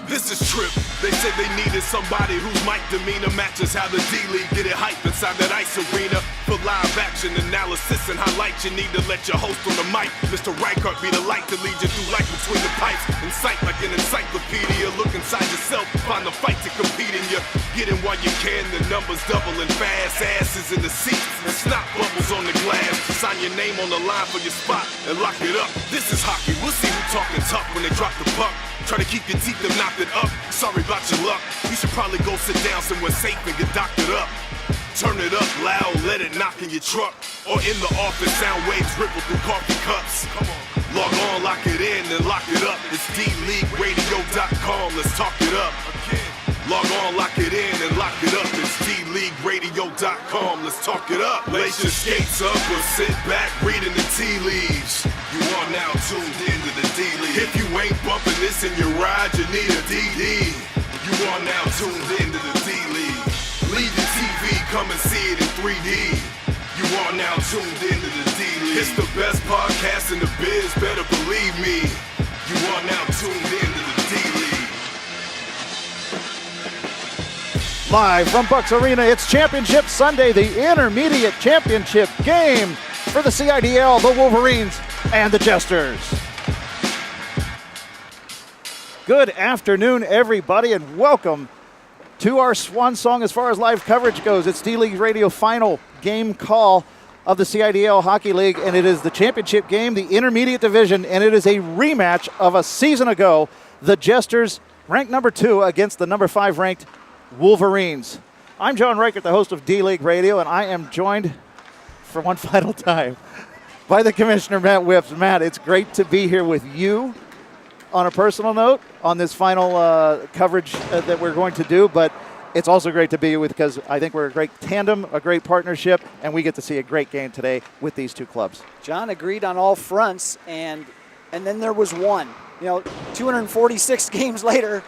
This is Trip. They said they needed somebody whose mic demeanor matches how the D-League get it hype inside that ice arena. For live action analysis and highlights, you need to let your host on the mic, Mr. Reichert, be the light to lead you through life between the pipes. Incite like an encyclopedia. Look inside yourself, find the fight to compete in you. Get in while you can, the numbers doubling fast. Asses in the seats and snot bubbles on the glass. Sign your name on the line for your spot and lock it up. This is hockey. We'll see who talking tough when they drop the puck. Try to keep your teeth and knock it up. Sorry about your luck. You should probably go sit down somewhere safe and get doctored up. Turn it up loud, let it knock in your truck. Or in the office, sound waves ripple through coffee cups. Come on. Log on, lock it in, and lock it up. It's DLeagueRadio.com. Let's talk it up. Log on, lock it in, and lock it up. It's DLeagueRadio.com. Let's talk it up. Lace your skates up or sit back reading the tea leaves. You are now tuned into the D-League. If you ain't bumping this in your ride, you need a DD. You are now tuned into the D-League. Leave the TV, come and see it in 3D. You are now tuned into the D-League. It's the best podcast in the biz, better believe me. You are now tuned into the D-League. Live from Bucks Arena, it's Championship Sunday, the intermediate championship game for the CIDL, the Wolverines, and the Jesters. Good afternoon, everybody, and welcome to our swan song as far as live coverage goes. It's D-League Radio final game call of the CIDL Hockey League, and it is the championship game, the intermediate division, and it is a rematch of a season ago. The Jesters, ranked number 2 against the number 5 ranked Wolverines. I'm John Reichert, the host of D-League Radio, and I am joined for one final time by the Commissioner, Matt Whips. Matt, it's great to be here with you on a personal note on this final coverage that we're going to do, but it's also great to be with because I think we're a great tandem, a great partnership, and we get to see a great game today with these two clubs. John agreed on all fronts, and then there was one. 246 games later,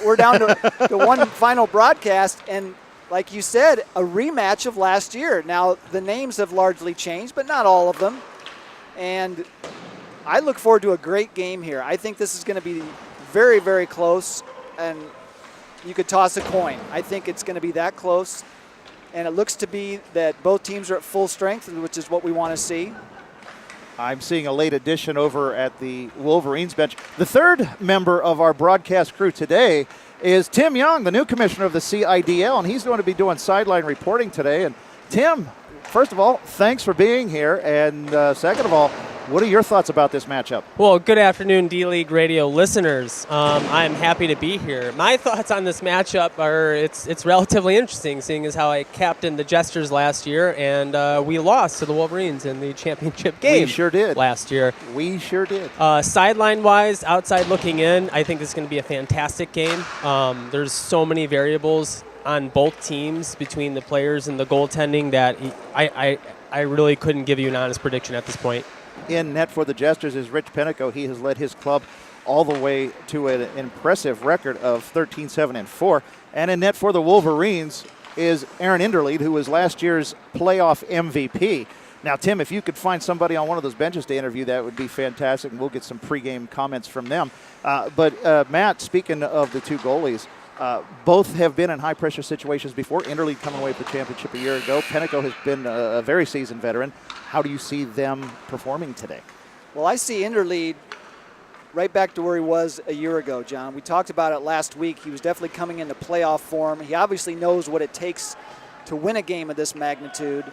we're down to one final broadcast, and like you said, a rematch of last year. Now, the names have largely changed, but not all of them, and I look forward to a great game here. I think this is going to be very, very close, and you could toss a coin. I think it's going to be that close, and it looks to be that both teams are at full strength, which is what we want to see. I'm seeing a late addition over at the Wolverines bench. The third member of our broadcast crew today is Tim Young, the new commissioner of the CIDL, and he's going to be doing sideline reporting today. And Tim, first of all, thanks for being here, and second of all, what are your thoughts about this matchup? Well, good afternoon, D-League Radio listeners. I'm happy to be here. My thoughts on this matchup are it's relatively interesting, seeing as how I captained the Jesters last year, and we lost to the Wolverines in the championship game. We sure did. Last year. We sure did. Sideline-wise, outside looking in, I think this is going to be a fantastic game. There's so many variables on both teams between the players and the goaltending that I really couldn't give you an honest prediction at this point. In net for the Jesters is Rich Pennico. He has led his club all the way to an impressive record of 13-7-4. And in net for the Wolverines is Aaron Inderlead, who was last year's playoff MVP. Now, Tim, if you could find somebody on one of those benches to interview, that would be fantastic, and we'll get some pregame comments from them. But Matt, speaking of the two goalies, both have been in high-pressure situations before. Inderlead coming away with the championship a year ago. Pennico has been a very seasoned veteran. How do you see them performing today? Well, I see Inderlead right back to where he was a year ago, John. We talked about it last week. He was definitely coming into playoff form. He obviously knows what it takes to win a game of this magnitude.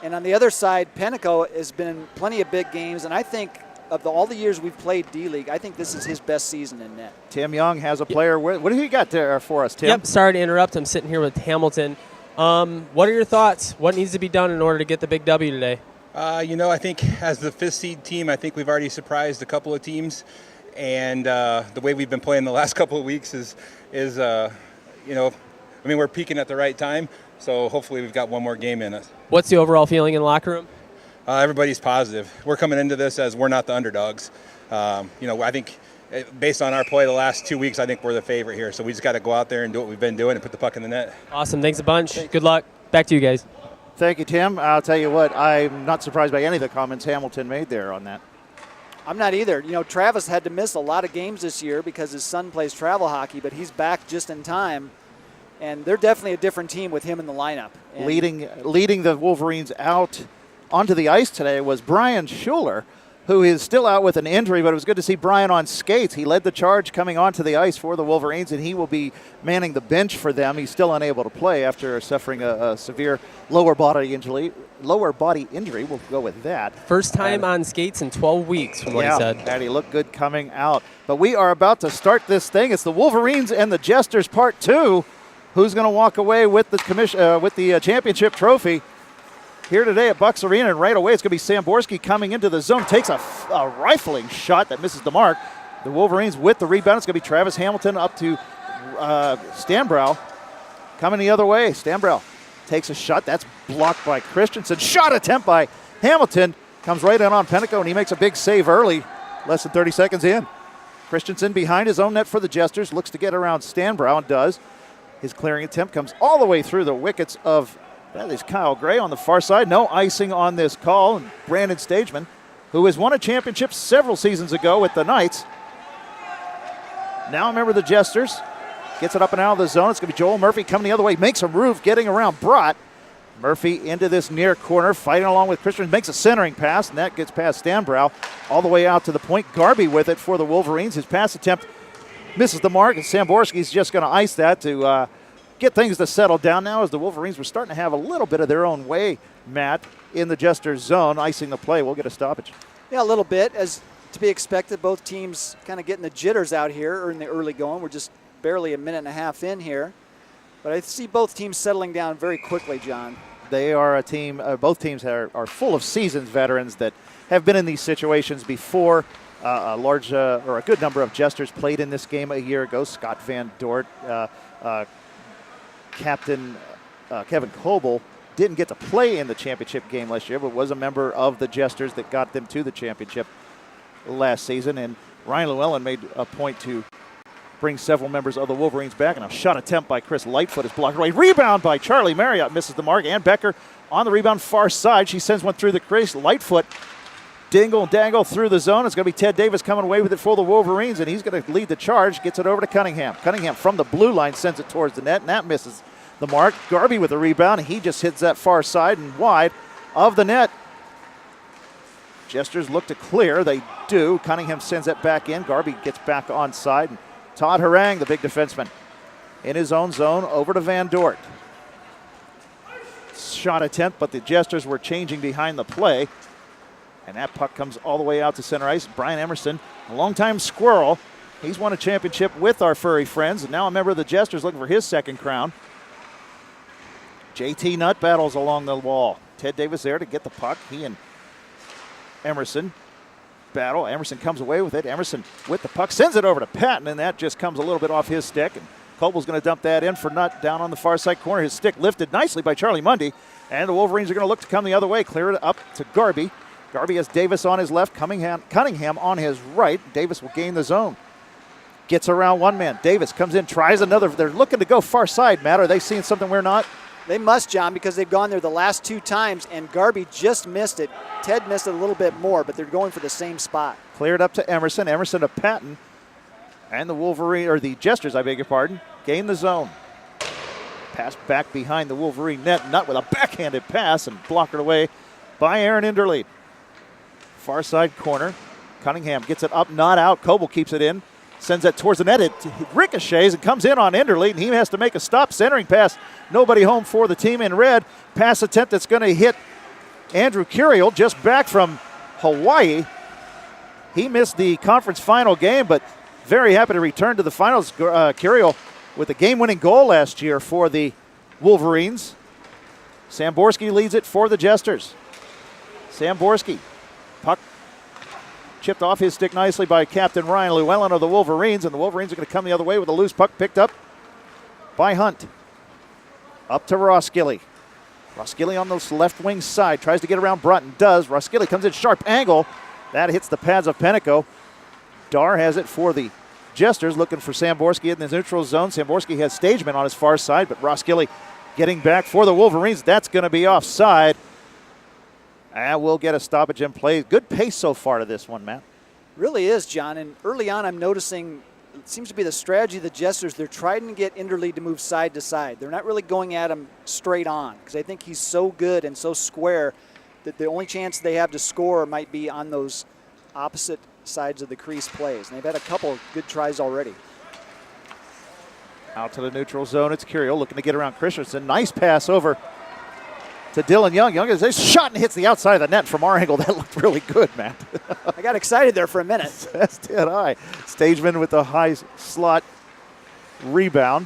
And on the other side, Pennico has been in plenty of big games, and I think of all the years we've played D-League, I think this is his best season in net. Tim Young has a player. What do you got there for us, Tim? Yep, sorry to interrupt. I'm sitting here with Hamilton. What are your thoughts? What needs to be done in order to get the big W today? I think as the 5th seed team, I think we've already surprised a couple of teams. And the way we've been playing the last couple of weeks is we're peaking at the right time. So hopefully we've got one more game in us. What's the overall feeling in the locker room? Everybody's positive. We're coming into this as we're not the underdogs. I think based on our play the last 2 weeks, I think we're the favorite here. So we just got to go out there and do what we've been doing and put the puck in the net. Awesome. Thanks a bunch. Good luck. Back to you guys. Thank you, Tim. I'll tell you what, I'm not surprised by any of the comments Hamilton made there on that. I'm not either. You know, Travis had to miss a lot of games this year because his son plays travel hockey, but he's back just in time. And they're definitely a different team with him in the lineup. And leading the Wolverines out onto the ice today was Brian Schuler, who is still out with an injury, but it was good to see Brian on skates. He led the charge coming onto the ice for the Wolverines, and he will be manning the bench for them. He's still unable to play after suffering a severe lower body injury. We'll go with that. First time on skates in 12 weeks, from what he said. And he looked good coming out. But we are about to start this thing. It's the Wolverines and the Jesters Part 2. Who's going to walk away with the championship trophy here today at Bucks Arena? And right away, it's going to be Samborski coming into the zone. Takes a rifling shot that misses the mark. The Wolverines with the rebound. It's going to be Travis Hamilton up to Stanbrow. Coming the other way, Stanbrow takes a shot. That's blocked by Christensen. Shot attempt by Hamilton. Comes right in on Penteco, and he makes a big save early. Less than 30 seconds in. Christensen behind his own net for the Jesters. Looks to get around Stanbrow and does. His clearing attempt comes all the way through the wickets of, that is Kyle Gray on the far side. No icing on this call. And Brandon Stageman, who has won a championship several seasons ago with the Knights. Now a member of the Jesters. Gets it up and out of the zone. It's going to be Joel Murphy coming the other way. Makes a move getting around Brott. Murphy into this near corner, fighting along with Christian. Makes a centering pass, and that gets past Stanbrow all the way out to the point. Garby with it for the Wolverines. His pass attempt misses the mark, and Samborski's just going to ice that to get things to settle down now as the Wolverines were starting to have a little bit of their own way, Matt, in the Jesters zone, icing the play. We'll get a stoppage. Yeah, a little bit. As to be expected, both teams kind of getting the jitters out here or in the early going. We're just barely a minute and a half in here. But I see both teams settling down very quickly, John. They are a team, both teams are full of seasoned veterans that have been in these situations before. A large or a good number of Jesters played in this game a year ago. Scott Van Dort, Captain Kevin Coble didn't get to play in the championship game last year, but was a member of the Jesters that got them to the championship last season. And Ryan Llewellyn made a point to bring several members of the Wolverines back. And a shot attempt by Chris Lightfoot is blocked away. Rebound by Charlie Marriott, misses the mark. Ann Becker on the rebound far side. She sends one through the crease. Lightfoot dingle dangle through the zone. It's going to be Ted Davis coming away with it for the Wolverines, and he's going to lead the charge. Gets it over to Cunningham. Cunningham from the blue line sends it towards the net, and that misses the mark. Garby with the rebound, and he just hits that far side and wide of the net. Jesters look to clear. They do. Cunningham sends it back in. Garby gets back onside. And Todd Harang, the big defenseman, in his own zone, over to Van Dort. Shot attempt, but the Jesters were changing behind the play. And that puck comes all the way out to center ice. Brian Emerson, a longtime Squirrel. He's won a championship with our furry friends, and now a member of the Jesters looking for his second crown. JT Nutt battles along the wall. Ted Davis there to get the puck. He and Emerson battle. Emerson comes away with it. Emerson with the puck, sends it over to Patton, and that just comes a little bit off his stick. And Coble's going to dump that in for Nutt down on the far side corner. His stick lifted nicely by Charlie Mundy, and the Wolverines are going to look to come the other way. Clear it up to Garby. Garby has Davis on his left, Cunningham on his right. Davis will gain the zone. Gets around one man. Davis comes in, tries another. They're looking to go far side, Matt. Are they seeing something we're not? They must, John, because they've gone there the last two times, and Garby just missed it. Ted missed it a little bit more, but they're going for the same spot. Cleared up to Emerson. Emerson to Patton. And the Wolverine, or the Jesters, I beg your pardon, gain the zone. Pass back behind the Wolverine net. Nutt with a backhanded pass and blocked it away by Aaron Inderlead. Far side corner. Cunningham gets it up, not out. Coble keeps it in. Sends that towards the net. It ricochets and comes in on Inderlead, and he has to make a stop. Centering pass. Nobody home for the team in red. Pass attempt that's going to hit Andrew Curiel, just back from Hawaii. He missed the conference final game, but very happy to return to the finals. Curiel with a game-winning goal last year for the Wolverines. Samborski leads it for the Jesters. Samborski. Puck chipped off his stick nicely by Captain Ryan Llewellyn of the Wolverines, and the Wolverines are going to come the other way with a loose puck picked up by Hunt. Up to Roskilly. Roskilly on the left wing side, tries to get around Brunton, does. Roskilly comes in sharp angle. That hits the pads of Penteco. Dar has it for the Jesters, looking for Samborski in the neutral zone. Samborski has Stageman on his far side, but Roskilly getting back for the Wolverines. That's going to be offside. And we'll get a stoppage in play. Good pace so far to this one, Matt. Really is, John. And early on, I'm noticing it seems to be the strategy of the Jesters. They're trying to get Inderlead to move side to side. They're not really going at him straight on because I think he's so good and so square that the only chance they have to score might be on those opposite sides of the crease plays. And they've had a couple of good tries already. Out to the neutral zone. It's Curiel looking to get around Christensen. Nice pass over to Dylan Young. Young is a shot and hits the outside of the net. From our angle, that looked really good, Matt. I got excited there for a minute. As did I. Stageman with the high slot rebound.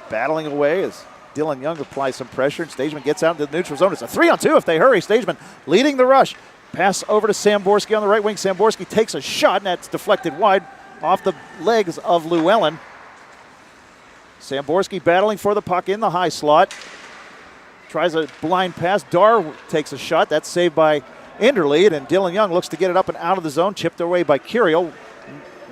Battling away as Dylan Young applies some pressure, and Stageman gets out into the neutral zone. It's a 3-on-2 if they hurry. Stageman leading the rush. Pass over to Samborski on the right wing. Samborski takes a shot, and that's deflected wide off the legs of Llewellyn. Samborski battling for the puck in the high slot. Tries a blind pass. Dar takes a shot. That's saved by Inderlead, and Dylan Young looks to get it up and out of the zone. Chipped away by Curiel.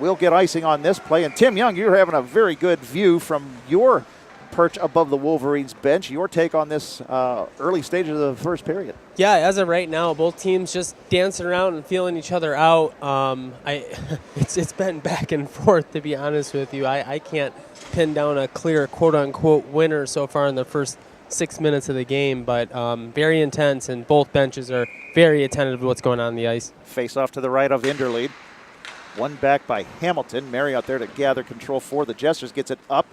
We'll get icing on this play. And Tim Young, you're having a very good view from your perch above the Wolverines bench. Your take on this early stage of the first period? Yeah, as of right now, both teams just dancing around and feeling each other out. It's been back and forth, to be honest with you. I can't pin down a clear quote-unquote winner so far in the first 6 minutes of the game, but very intense, and both benches are very attentive to what's going on the ice. Face off to the right of Inderlead. One back by Hamilton. Marriott there to gather control for the Jesters. Gets it up.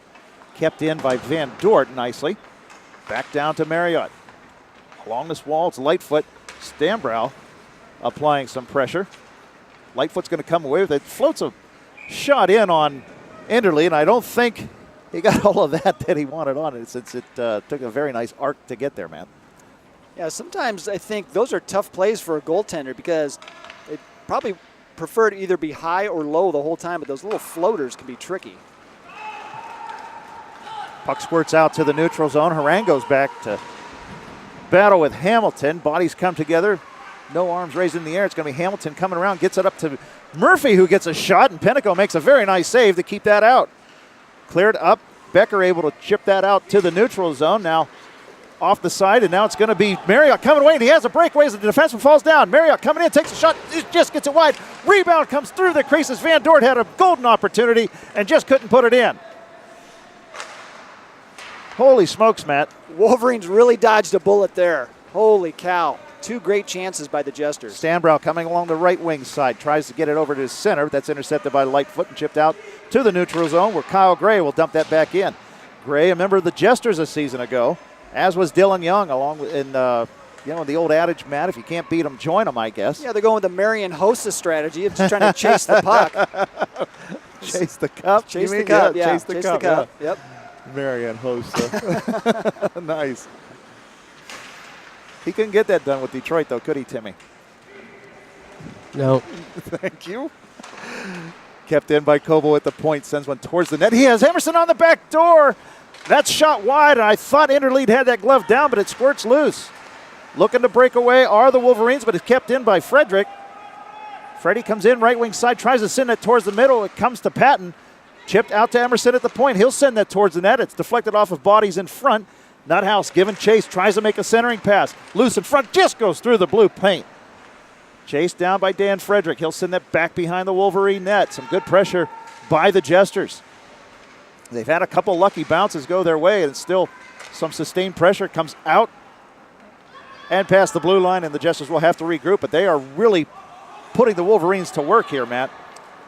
Kept in by Van Dort nicely. Back down to Marriott. Along this wall, it's Lightfoot. Stambrow applying some pressure. Lightfoot's going to come away with it. Floats a shot in on Inderlead, and I don't think he got all of that he wanted on it, since it took a very nice arc to get there, man. Yeah, sometimes I think those are tough plays for a goaltender because they probably prefer to either be high or low the whole time, but those little floaters can be tricky. Puck squirts out to the neutral zone. Harang goes back to battle with Hamilton. Bodies come together. No arms raised in the air. It's going to be Hamilton coming around. Gets it up to Murphy, who gets a shot, and Penteco makes a very nice save to keep that out. Cleared up. Becker able to chip that out to the neutral zone. Now off the side, and now it's going to be Marriott coming away, and he has a breakaway as the defenseman falls down. Marriott coming in, takes a shot, just gets it wide. Rebound comes through the creases. Van Dort had a golden opportunity and just couldn't put it in. Holy smokes, Matt. Wolverines really dodged a bullet there. Holy cow. Two great chances by the Jesters. Stambrow coming along the right wing side, tries to get it over to his center. That's intercepted by Lightfoot and chipped out to the neutral zone, where Kyle Gray will dump that back in. Gray, a member of the Jesters a season ago, as was Dylan Young, along in the old adage, Matt, if you can't beat them, join them, I guess. Yeah, they're going with the Marion Hossa strategy of just trying to chase the puck. Chase the cup? Chase the cup, yeah. Chase the cup. Yeah. Yep. Marion Hossa. Nice. He couldn't get that done with Detroit, though, could he, Timmy? No. Thank you. Kept in by Coble at the point, sends one towards the net. He has Emerson on the back door. That's shot wide, and I thought Inderlead had that glove down, but it squirts loose. Looking to break away are the Wolverines, but it's kept in by Frederick. Freddie comes in, right wing side, tries to send it towards the middle. It comes to Patton. Chipped out to Emerson at the point. He'll send that towards the net. It's deflected off of bodies in front. Nuthouse giving chase, tries to make a centering pass. Loose in front, just goes through the blue paint. Chased down by Dan Frederick. He'll send that back behind the Wolverine net. Some good pressure by the Jesters. They've had a couple lucky bounces go their way, and still some sustained pressure comes out and past the blue line, and the Jesters will have to regroup, but they are really putting the Wolverines to work here, Matt.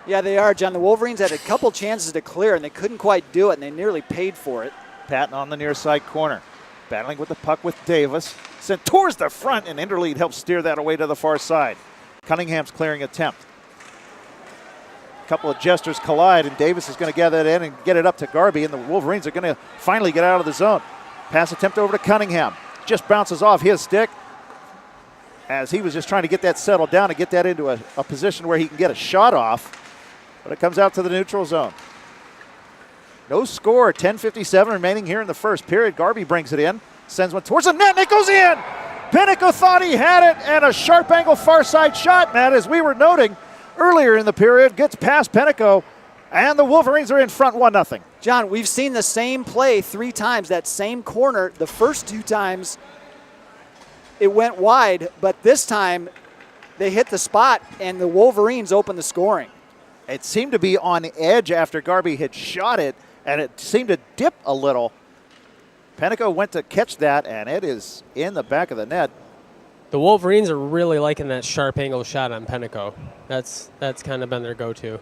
Yeah, they are, John. The Wolverines had a couple chances to clear, and they couldn't quite do it, and they nearly paid for it. Patton on the near side corner. Battling with the puck with Davis. Sent towards the front, and Inderlead helps steer that away to the far side. Cunningham's clearing attempt. A couple of Jesters collide, and Davis is going to gather that in and get it up to Garby, and the Wolverines are going to finally get out of the zone. Pass attempt over to Cunningham. Just bounces off his stick, as he was just trying to get that settled down and get that into a position where he can get a shot off. But it comes out to the neutral zone. No score, 10:57 remaining here in the first period. Garby brings it in, sends one towards the net, and it goes in! Penteco thought he had it, and a sharp angle far side shot, Matt, as we were noting earlier in the period, gets past Penteco, and the Wolverines are in front 1-0. John, we've seen the same play 3 times, that same corner. The first 2 times it went wide, but this time they hit the spot, and the Wolverines opened the scoring. It seemed to be on edge after Garby had shot it, and it seemed to dip a little. Penico went to catch that, and it is in the back of the net. The Wolverines are really liking that sharp angle shot on Penico. That's kind of been their go-to.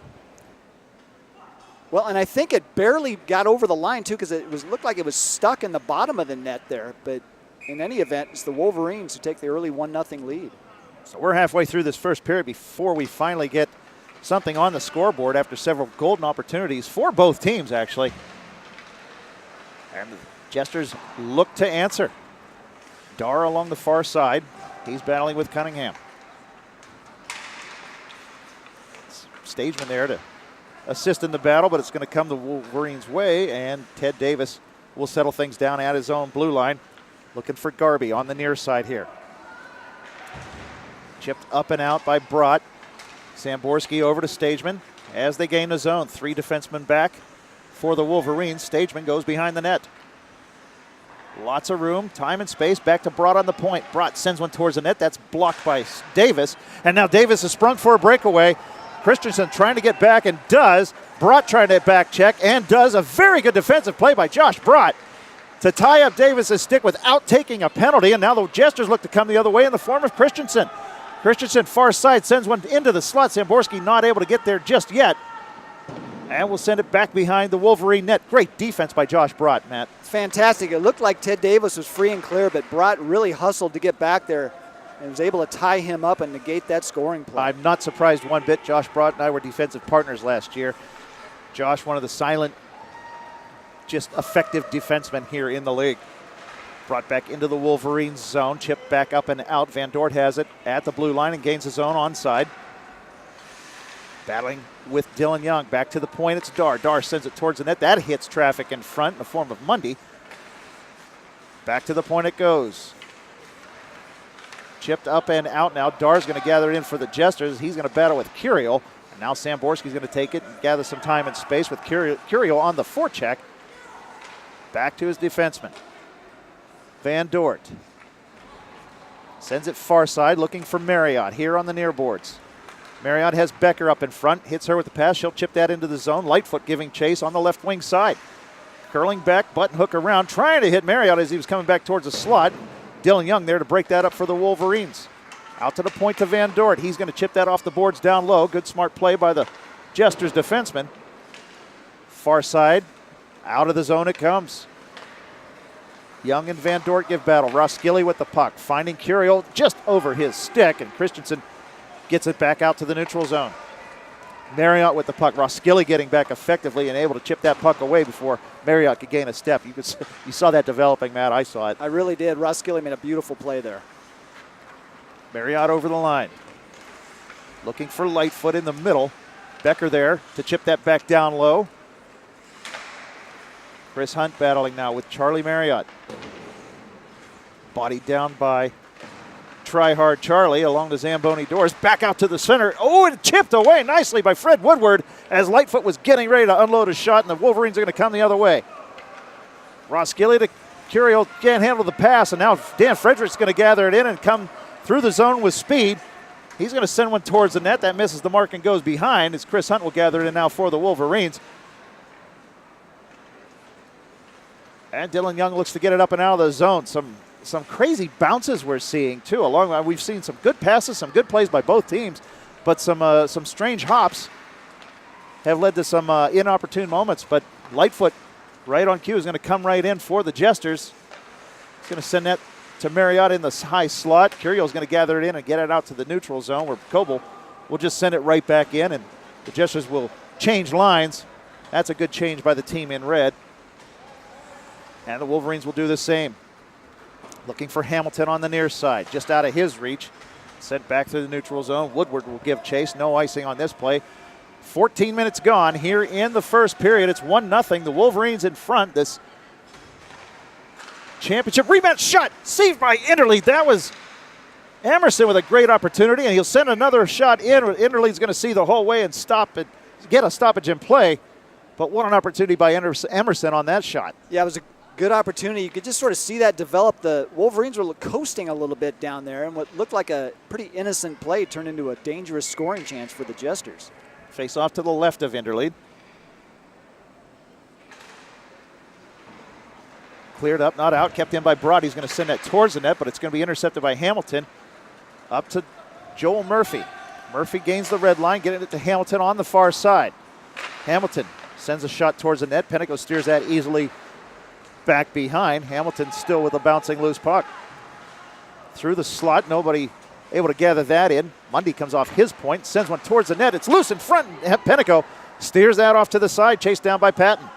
Well, and I think it barely got over the line, too, because looked like it was stuck in the bottom of the net there. But in any event, it's the Wolverines who take the early 1-0 lead. So we're halfway through this first period before we finally get something on the scoreboard after several golden opportunities for both teams, actually. And the Jesters look to answer. Dar along the far side. He's battling with Cunningham. Stageman there to assist in the battle, but it's going to come the Wolverines' way, and Ted Davis will settle things down at his own blue line. Looking for Garby on the near side here. Chipped up and out by Brott. Samborski over to Stageman as they gain the zone. 3 defensemen back for the Wolverines. Stageman goes behind the net. Lots of room, time and space. Back to Brott on the point. Brott sends one towards the net. That's blocked by Davis. And now Davis has sprung for a breakaway. Christensen trying to get back and does. Brott trying to back check and does. A very good defensive play by Josh Brott to tie up Davis's stick without taking a penalty. And now the Jesters look to come the other way in the form of Christensen. Christensen far side sends one into the slot. Samborski not able to get there just yet. And we'll send it back behind the Wolverine net. Great defense by Josh Brott, Matt. Fantastic. It looked like Ted Davis was free and clear, but Brott really hustled to get back there and was able to tie him up and negate that scoring play. I'm not surprised one bit. Josh Brott and I were defensive partners last year. Josh, one of the silent, just effective defensemen here in the league. Brought back into the Wolverines zone. Chipped back up and out. Van Dort has it at the blue line and gains his own onside. Battling with Dylan Young. Back to the point, it's Dar. Dar sends it towards the net. That hits traffic in front in the form of Mundy. Back to the point it goes. Chipped up and out now. Dar's going to gather it in for the Jesters. He's going to battle with Curiel. And now Samborski's going to take it and gather some time and space with Curiel on the forecheck. Back to his defenseman. Van Dort sends it far side, looking for Marriott here on the near boards. Marriott has Becker up in front, hits her with the pass. She'll chip that into the zone. Lightfoot giving chase on the left wing side. Curling back, button hook around, trying to hit Marriott as he was coming back towards the slot. Dylan Young there to break that up for the Wolverines. Out to the point to Van Dort. He's going to chip that off the boards down low. Good smart play by the Jesters defenseman. Far side, out of the zone it comes. Young and Van Dort give battle. Roskilly with the puck, finding Curiel just over his stick, and Christensen gets it back out to the neutral zone. Marriott with the puck. Roskilly getting back effectively and able to chip that puck away before Marriott could gain a step. You saw that developing, Matt. I saw it. I really did. Roskilly made a beautiful play there. Marriott over the line. Looking for Lightfoot in the middle. Becker there to chip that back down low. Chris Hunt battling now with Charlie Marriott. Bodied down by Try Hard Charlie along the Zamboni doors. Back out to the center. Oh, it chipped away nicely by Fred Woodward as Lightfoot was getting ready to unload a shot, and the Wolverines are going to come the other way. Roskilly to Curiel, can't handle the pass, and now Dan Frederick's going to gather it in and come through the zone with speed. He's going to send one towards the net. That misses the mark and goes behind as Chris Hunt will gather it in now for the Wolverines. And Dylan Young looks to get it up and out of the zone. Some crazy bounces we're seeing, too. Along we've seen some good passes, some good plays by both teams, but some strange hops have led to some inopportune moments. But Lightfoot, right on cue, is going to come right in for the Jesters. He's going to send that to Marriott in the high slot. Curiel's going to gather it in and get it out to the neutral zone where Coble will just send it right back in, and the Jesters will change lines. That's a good change by the team in red. And the Wolverines will do the same. Looking for Hamilton on the near side, just out of his reach. Sent back to the neutral zone. Woodward will give chase. No icing on this play. 14 minutes gone here in the first period. It's 1-0. The Wolverines in front. This championship rebound shot saved by Interlead. That was Emerson with a great opportunity, and he'll send another shot in. Interlead's going to see the whole way and stop it, get a stoppage in play. But what an opportunity by Emerson on that shot. Yeah, it was a good opportunity. You could just sort of see that develop. The Wolverines were coasting a little bit down there, and what looked like a pretty innocent play turned into a dangerous scoring chance for the Jesters. Face off to the left of Interlead. Cleared up, not out, kept in by Broad. He's going to send that towards the net, but it's going to be intercepted by Hamilton. Up to Joel Murphy. Murphy gains the red line, getting it to Hamilton on the far side. Hamilton sends a shot towards the net. Penteco steers that easily back behind. Hamilton still with a bouncing loose puck. Through the slot, nobody able to gather that in. Mundy comes off his point, sends one towards the net. It's loose in front. Penteco steers that off to the side, chased down by Patton.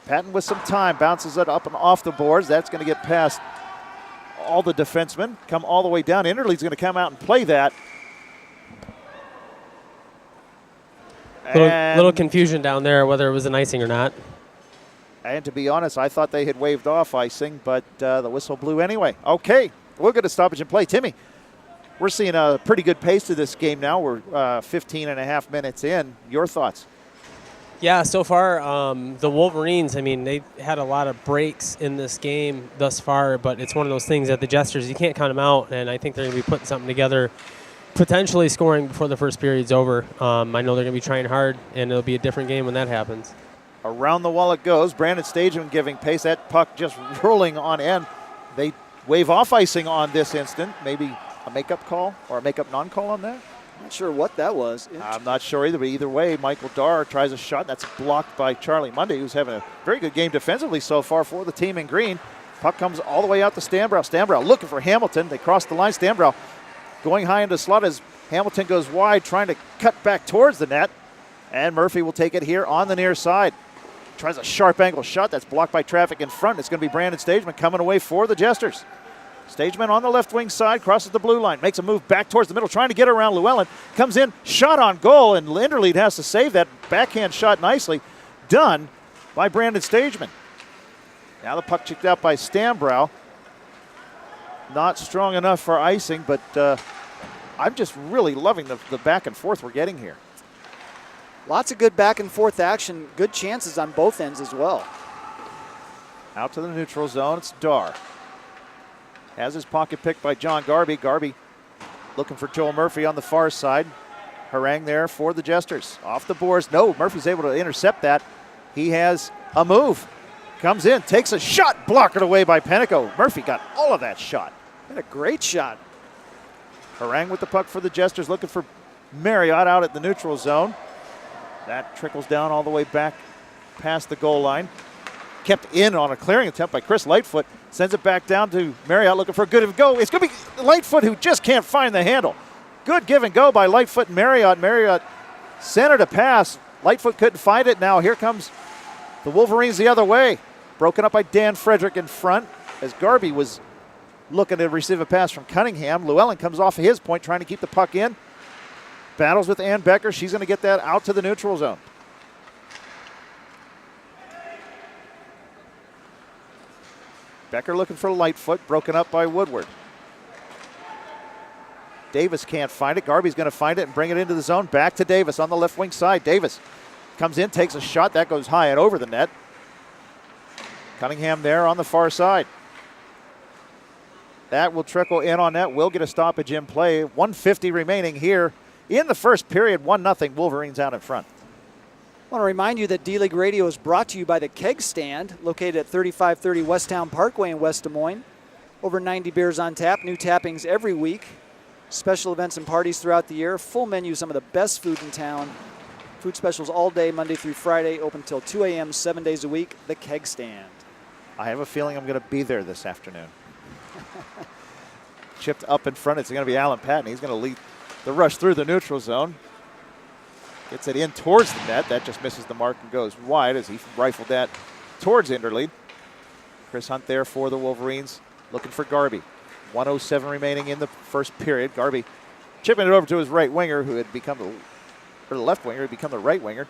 Patton with some time, bounces it up and off the boards. That's going to get past all the defensemen, come all the way down. Interlead's going to come out and play that. Little confusion down there whether it was an icing or not. And to be honest, I thought they had waved off icing, but the whistle blew anyway. Okay, we'll get a stoppage and play. Timmy, we're seeing a pretty good pace to this game now. We're 15 and a half minutes in. Your thoughts? Yeah, so far, the Wolverines, I mean, they had a lot of breaks in this game thus far, but it's one of those things that the Jesters, you can't count them out, and I think they're going to be putting something together, potentially scoring before the first period's over. I know they're going to be trying hard, and it'll be a different game when that happens. Around the wall it goes. Brandon Stageman giving pace. That puck just rolling on end. They wave off icing on this instant. Maybe a makeup call or a makeup non-call on that? Not sure what that was. I'm not sure either, but either way, Michael Darr tries a shot. That's blocked by Charlie Mundy, who's having a very good game defensively so far for the team in green. Puck comes all the way out to Stanbrough. Stanbrough looking for Hamilton. They cross the line. Stanbrough going high into slot as Hamilton goes wide, trying to cut back towards the net. And Murphy will take it here on the near side. Tries a sharp angle shot. That's blocked by traffic in front. It's going to be Brandon Stageman coming away for the Jesters. Stageman on the left wing side, crosses the blue line, makes a move back towards the middle, trying to get around Llewellyn. Comes in, shot on goal, and Interlead has to save that backhand shot nicely. Done by Brandon Stageman. Now the puck checked out by Stanbrough. Not strong enough for icing, but I'm just really loving the back and forth we're getting here. Lots of good back and forth action, good chances on both ends as well. Out to the neutral zone, it's Darr. Has his pocket picked by John Garby. Garby looking for Joel Murphy on the far side. Harangue there for the Jesters. Off the boards. No, Murphy's able to intercept that. He has a move. Comes in, takes a shot, blocked away by Penteco. Murphy got all of that shot. And a great shot. Harangue with the puck for the Jesters, looking for Marriott out at the neutral zone. That trickles down all the way back past the goal line. Kept in on a clearing attempt by Chris Lightfoot. Sends it back down to Marriott looking for a good go. It's going to be Lightfoot who just can't find the handle. Good give and go by Lightfoot and Marriott. Marriott centered a pass. Lightfoot couldn't find it. Now here comes the Wolverines the other way. Broken up by Dan Frederick in front as Garby was looking to receive a pass from Cunningham. Llewellyn comes off of his point trying to keep the puck in. Battles with Ann Becker. She's going to get that out to the neutral zone. Becker looking for Lightfoot, broken up by Woodward. Davis can't find it. Garby's going to find it and bring it into the zone. Back to Davis on the left wing side. Davis comes in, takes a shot. That goes high and over the net. Cunningham there on the far side. That will trickle in on net. We'll get a stoppage in play. 1:50 remaining here in the first period. 1-0 Wolverines out in front. I want to remind you that D-League Radio is brought to you by the Keg Stand, located at 3530 Westtown Parkway in West Des Moines. Over 90 beers on tap, new tappings every week. Special events and parties throughout the year. Full menu, some of the best food in town. Food specials all day, Monday through Friday, open till 2 a.m. 7 days a week. The Keg Stand. I have a feeling I'm going to be there this afternoon. Chipped up in front, it's going to be Alan Patton. He's going to lead the rush through the neutral zone. Gets it in towards the net. That just misses the mark and goes wide as he rifled that towards Interlead. Chris Hunt there for the Wolverines, looking for Garby. 1:07 remaining in the first period. Garby chipping it over to his right winger, who had become the left winger, had become the right winger.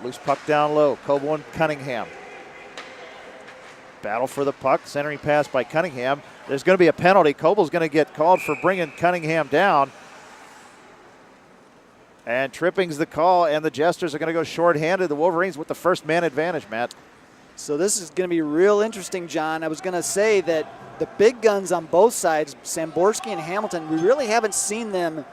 Loose puck down low. Coble and Cunningham. Battle for the puck. Centering pass by Cunningham. There's going to be a penalty. Coble's going to get called for bringing Cunningham down. And tripping's the call, and the Jesters are going to go shorthanded. The Wolverines with the first man advantage, Matt. So this is going to be real interesting, John. I was going to say that the big guns on both sides, Samborski and Hamilton, we really haven't seen them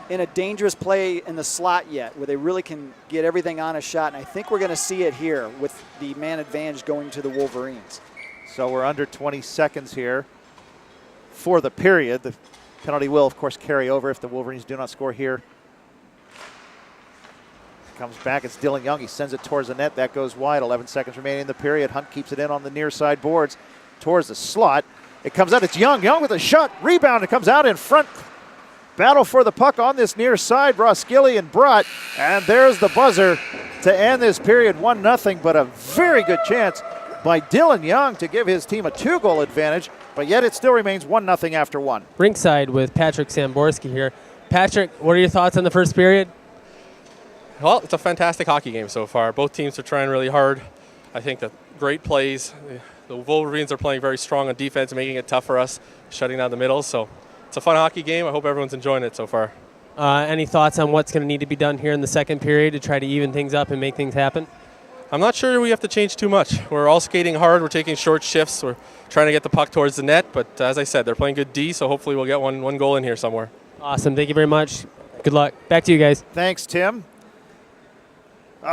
in a dangerous play in the slot yet, where they really can get everything on a shot. And I think we're going to see it here with the man advantage going to the Wolverines. So we're under 20 seconds here for the period. The penalty will, of course, carry over if the Wolverines do not score here. Comes back, it's Dylan Young. He sends it towards the net. That goes wide. 11 seconds remaining in the period. Hunt keeps it in on the near side boards towards the slot. It comes out. It's Young. Young with a shot. Rebound. It comes out in front. Battle for the puck on this near side. Roskilly and Brott. And there's the buzzer to end this period 1-0. But a very good chance by Dylan Young to give his team a 2-goal advantage. But yet it still remains 1-0 after one. Ringside with Patrick Samborski here. Patrick, what are your thoughts on the first period? Well, it's a fantastic hockey game so far. Both teams are trying really hard. I think that great plays. The Wolverines are playing very strong on defense, making it tough for us, shutting down the middle. So it's a fun hockey game. I hope everyone's enjoying it so far. Any thoughts on what's going to need to be done here in the second period to try to even things up and make things happen? I'm not sure we have to change too much. We're all skating hard. We're taking short shifts. We're trying to get the puck towards the net. But as I said, they're playing good D, so hopefully we'll get one goal in here somewhere. Awesome. Thank you very much. Good luck. Back to you guys. Thanks, Tim.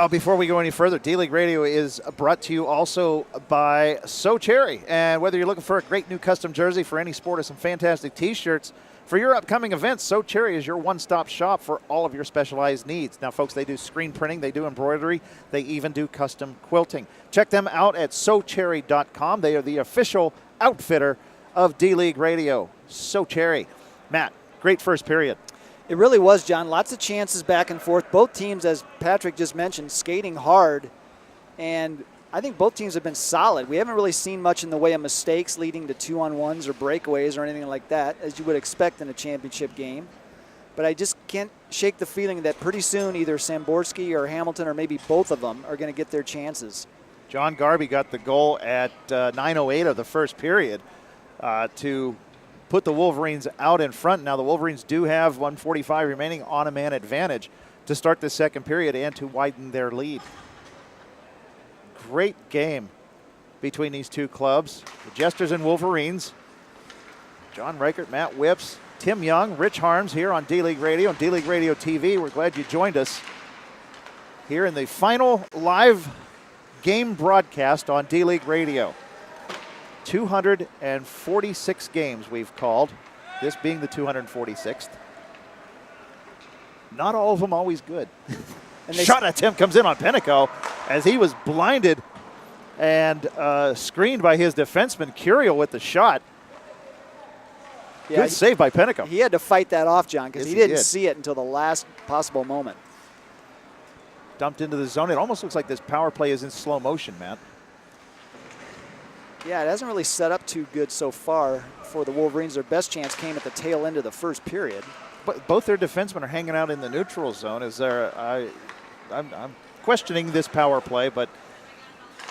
Before we go any further, D-League Radio is brought to you also by So Cherry. And whether you're looking for a great new custom jersey for any sport or some fantastic T-shirts for your upcoming events, So Cherry is your one-stop shop for all of your specialized needs. Now, folks, they do screen printing, they do embroidery, they even do custom quilting. Check them out at SoCherry.com. They are the official outfitter of D-League Radio. So Cherry. Matt, great first period. It really was, John. Lots of chances back and forth. Both teams, as Patrick just mentioned, skating hard. And I think both teams have been solid. We haven't really seen much in the way of mistakes leading to 2-on-1s or breakaways or anything like that, as you would expect in a championship game. But I just can't shake the feeling that pretty soon either Samborski or Hamilton or maybe both of them are going to get their chances. John Garby got the goal at 9:08 of the first period to put the Wolverines out in front. Now the Wolverines do have 1:45 remaining on a man advantage to start the second period and to widen their lead. Great game between these two clubs, the Jesters and Wolverines. John Reichert, Matt Whips, Tim Young, Rich Harms here on D-League Radio and D-League Radio TV. We're glad you joined us here in the final live game broadcast on D-League Radio. 246 games we've called, this being the 246th. Not all of them always good. And shot attempt comes in on Penico as he was blinded and screened by his defenseman, Curiel, with the shot. Yeah, good save by Penico. He had to fight that off, John, because Yes, he didn't did. see it until the last possible moment. Dumped into the zone. It almost looks like this power play is in slow motion, Matt. Yeah, it hasn't really set up too good so far for the Wolverines. Their best chance came at the tail end of the first period. But both their defensemen are hanging out in the neutral zone. I'm questioning this power play, but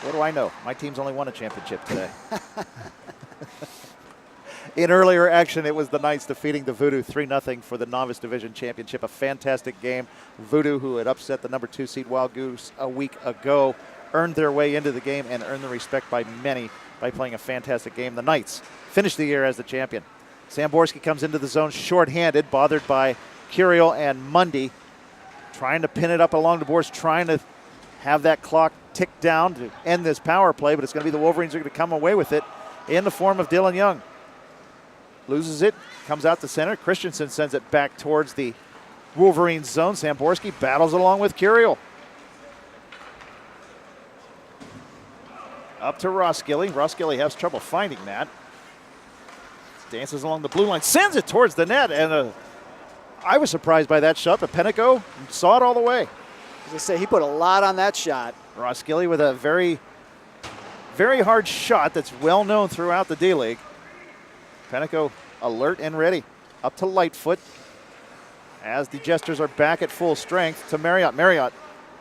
what do I know? My team's only won a championship today. In earlier action, it was the Knights defeating the Voodoo 3-0 for the Novice Division Championship. A fantastic game. Voodoo, who had upset the number 2 seed Wild Goose a week ago, earned their way into the game and earned the respect by many by playing a fantastic game. The Knights finished the year as the champion. Samborski comes into the zone shorthanded, bothered by Curiel and Mundy, trying to pin it up along the boards, trying to have that clock tick down to end this power play, but it's going to be the Wolverines who are going to come away with it in the form of Dylan Young. Loses it, comes out to center. Christensen sends it back towards the Wolverines zone. Samborski battles along with Curiel. Up to Roskilly. Roskilly has trouble finding that. Dances along the blue line, sends it towards the net, and I was surprised by that shot, but Penico saw it all the way. As I say, he put a lot on that shot. Roskilly with a very, very hard shot that's well known throughout the D-League. Penico alert and ready. Up to Lightfoot as the Jesters are back at full strength to Marriott. Marriott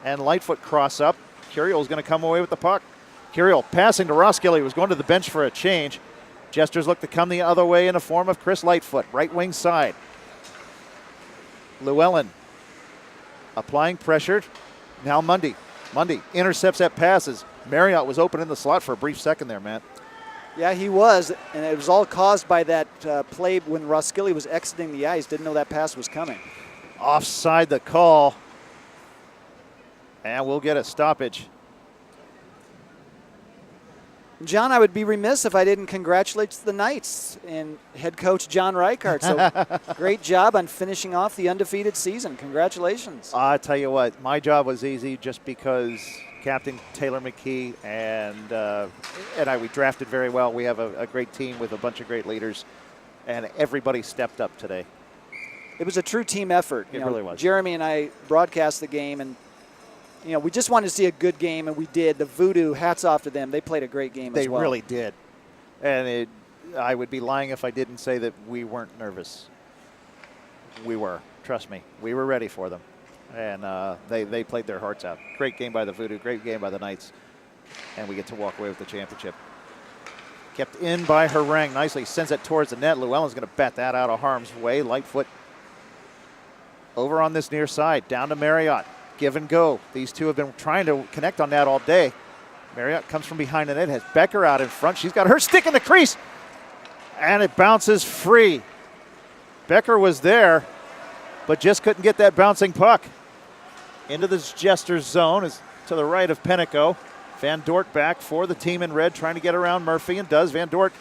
and Lightfoot cross up. Curiel is going to come away with the puck. Curiel passing to Roskilly, who was going to the bench for a change. Jesters look to come the other way in the form of Chris Lightfoot, right wing side. Llewellyn applying pressure. Now Mundy. Mundy intercepts that passes. Marriott was open in the slot for a brief second there, Matt. Yeah, he was, and it was all caused by that play when Roskilly was exiting the ice. Didn't know that pass was coming. Offside the call. And we'll get a stoppage. John, I would be remiss if I didn't congratulate the Knights and head coach John Reichart. So great job on finishing off the undefeated season. Congratulations. I tell you what, my job was easy just because Captain Taylor McKee and I, we drafted very well. We have a great team with a bunch of great leaders, and everybody stepped up today. It was a true team effort. It really was. Jeremy and I broadcast the game, and we just wanted to see a good game, and we did. The Voodoo, hats off to them. They played a great game as well. They really did. And I would be lying if I didn't say that we weren't nervous. We were. Trust me. We were ready for them. And they played their hearts out. Great game by the Voodoo. Great game by the Knights. And we get to walk away with the championship. Kept in by Harang. Nicely sends it towards the net. Llewellyn's going to bat that out of harm's way. Lightfoot over on this near side. Down to Marriott. Give and go. These two have been trying to connect on that all day. Marriott comes from behind the net, has Becker out in front. She's got her stick in the crease, and it bounces free. Becker was there, but just couldn't get that bouncing puck. Into this Jesters zone is to the right of Pennico. Van Dort back for the team in red, trying to get around Murphy, and does. Van Dort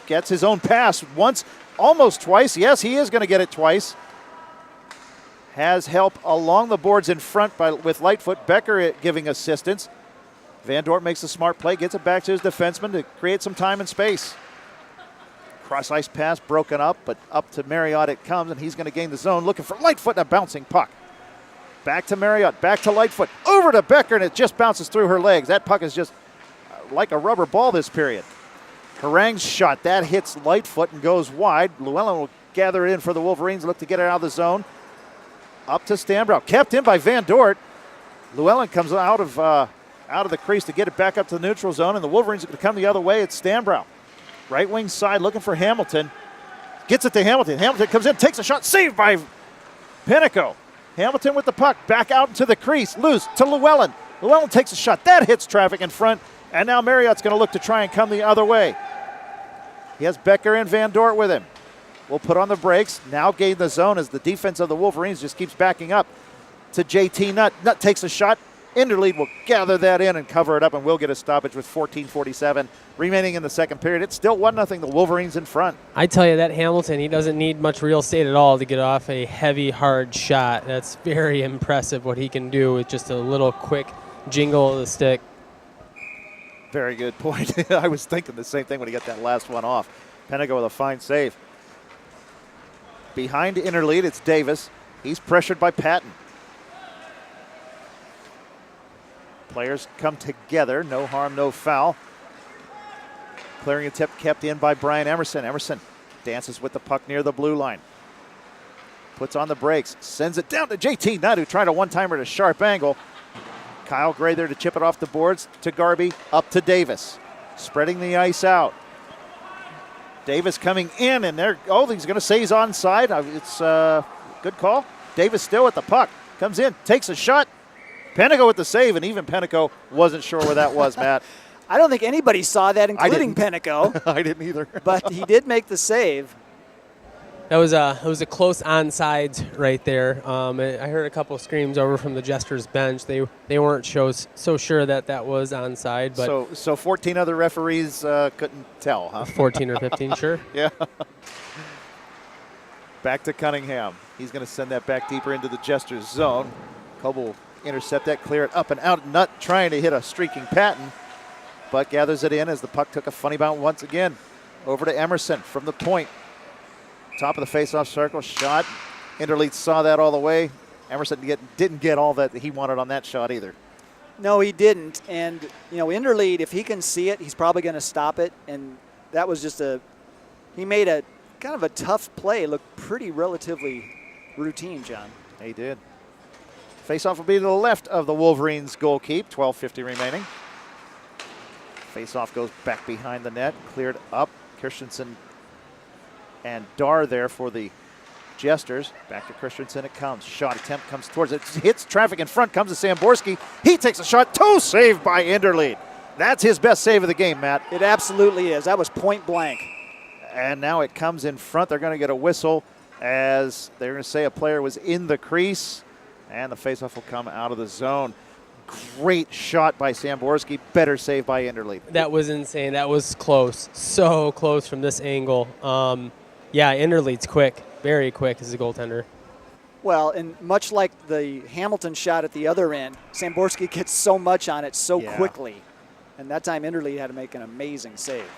gets his own pass once, almost twice. Yes, he is going to get it twice. Has help along the boards in front with Lightfoot. Becker giving assistance. Van Dort makes a smart play, gets it back to his defenseman to create some time and space. Cross ice pass broken up, but up to Marriott it comes, and he's going to gain the zone, looking for Lightfoot and a bouncing puck. Back to Marriott, back to Lightfoot, over to Becker, and it just bounces through her legs. That puck is just like a rubber ball this period. Harang's shot, that hits Lightfoot and goes wide. Llewellyn will gather it in for the Wolverines, look to get it out of the zone. Up to Stanbrough, kept in by Van Dort. Llewellyn comes out of the crease to get it back up to the neutral zone, and the Wolverines are going to come the other way. It's Stanbrough. Right wing side looking for Hamilton. Gets it to Hamilton. Hamilton comes in, takes a shot, saved by Pennico. Hamilton with the puck, back out into the crease, loose to Llewellyn. Llewellyn takes a shot. That hits traffic in front, and now Marriott's going to look to try and come the other way. He has Becker and Van Dort with him. We'll put on the brakes, now gain the zone as the defense of the Wolverines just keeps backing up to JT Nutt. Nutt takes a shot. Interlead will gather that in and cover it up, and we'll get a stoppage with 14:47 remaining in the second period. It's still 1-0, the Wolverines in front. I tell you, that Hamilton, he doesn't need much real estate at all to get off a heavy, hard shot. That's very impressive what he can do with just a little quick jingle of the stick. Very good point. I was thinking the same thing when he got that last one off. Pennico with a fine save. Behind interlead, it's Davis. He's pressured by Patton. Players come together. No harm, no foul. Clearing a tip kept in by Brian Emerson. Emerson dances with the puck near the blue line. Puts on the brakes. Sends it down to JT Nutt, who tried a one-timer at a sharp angle. Kyle Gray there to chip it off the boards to Garby. Up to Davis. Spreading the ice out. Davis coming in, and he's going to say he's onside. It's a good call. Davis still with the puck. Comes in, takes a shot. Pennico with the save, and even Pennico wasn't sure where that was, Matt. I don't think anybody saw that, including Pennico. I didn't either. But he did make the save. It was a close onside right there. I heard a couple of screams over from the Jesters bench. They weren't so sure that was onside. But so 14 other referees couldn't tell, huh? 14 or 15, sure. Yeah. Back to Cunningham. He's going to send that back deeper into the Jesters zone. Coble will intercept that, clear it up and out. Nutt trying to hit a streaking Patton, but gathers it in as the puck took a funny bounce once again. Over to Emerson from the point. Top of the face-off circle, shot. Interlead saw that all the way. Emerson didn't get all that he wanted on that shot either. No, he didn't. And, Interlead, if he can see it, he's probably going to stop it. And that was just he made a kind of a tough play look pretty relatively routine, John. He did. Face-off will be to the left of the Wolverines' goal keep. 12:50 remaining. Face-off goes back behind the net, cleared up. Christensen and Dar there for the Jesters. Back to Christensen it comes. Shot attempt comes towards it. Hits traffic in front. Comes to Samborski. He takes a shot. 2 saved by Enderlead. That's his best save of the game, Matt. It absolutely is. That was point blank. And now it comes in front. They're going to get a whistle as they're going to say a player was in the crease. And the faceoff will come out of the zone. Great shot by Samborski. Better save by Enderlead. That was insane. That was close. So close from this angle. Yeah, Enderlead's quick. Very quick as a goaltender. Well, and much like the Hamilton shot at the other end, Samborski gets so much on it so quickly. And that time Enderlead had to make an amazing save.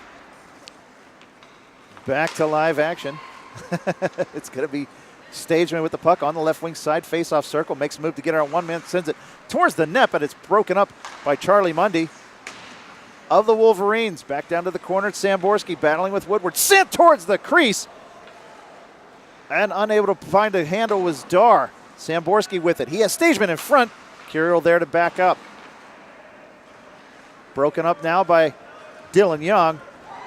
Back to live action. It's going to be Stageman with the puck on the left wing side. Face-off circle. Makes a move to get it on one man. Sends it towards the net, but it's broken up by Charlie Mundy of the Wolverines. Back down to the corner. Samborski battling with Woodward. Sent towards the crease. And unable to find a handle was Dar. Samborski with it. He has Stageman in front. Curiel there to back up. Broken up now by Dylan Young.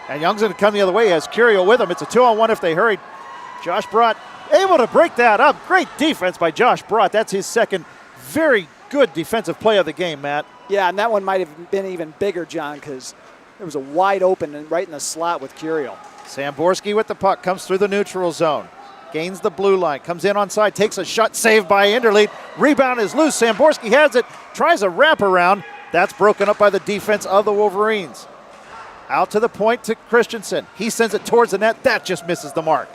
And Young's going to come the other way. He has Curiel with him. It's a 2-on-1 if they hurry. Josh Brott able to break that up. Great defense by Josh Brott. That's his second very good defensive play of the game, Matt. Yeah, and that one might have been even bigger, John, because it was a wide open and right in the slot with Curiel. Samborski with the puck. Comes through the neutral zone. Gains the blue line. Comes in on side. Takes a shot. Saved by Enderlead. Rebound is loose. Samborski has it. Tries a wraparound. That's broken up by the defense of the Wolverines. Out to the point to Christensen. He sends it towards the net. That just misses the mark.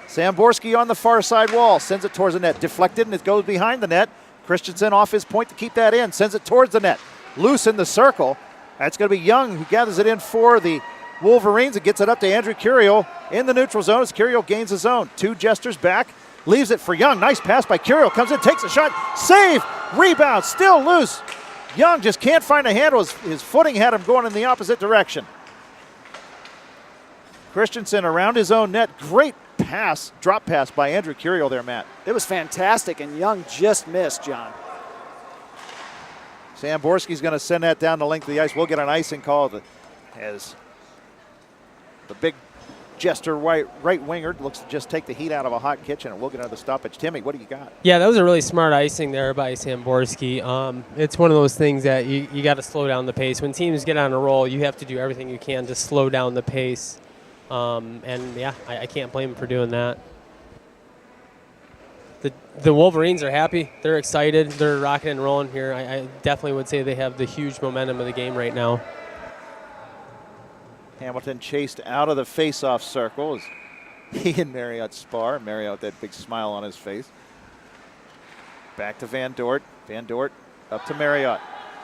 Samborski on the far side wall. Sends it towards the net. Deflected and it goes behind the net. Christensen off his point to keep that in. Sends it towards the net. Loose in the circle. That's going to be Young who gathers it in for the Wolverines and gets it up to Andrew Curiel in the neutral zone as Curiel gains the zone. 2 Jesters back. Leaves it for Young. Nice pass by Curiel. Comes in, takes a shot. Save. Rebound. Still loose. Young just can't find a handle. His footing had him going in the opposite direction. Christensen around his own net. Great pass, drop pass by Andrew Curiel there, Matt. It was fantastic, and Young just missed, John. Samborski's going to send that down the length of the ice. We'll get an icing call as the big Jester right winger looks to just take the heat out of a hot kitchen, and we'll get another stoppage. Timmy, what do you got? Yeah, that was a really smart icing there by Samborski. It's one of those things that you got to slow down the pace. When teams get on a roll, you have to do everything you can to slow down the pace. And yeah, I can't blame him for doing that. The Wolverines are happy. They're excited. They're rocking and rolling here. I definitely would say they have the huge momentum of the game right now. Hamilton chased out of the face-off circle as he and Marriott spar. Marriott, that big smile on his face. Back to Van Dort. Van Dort up to Marriott.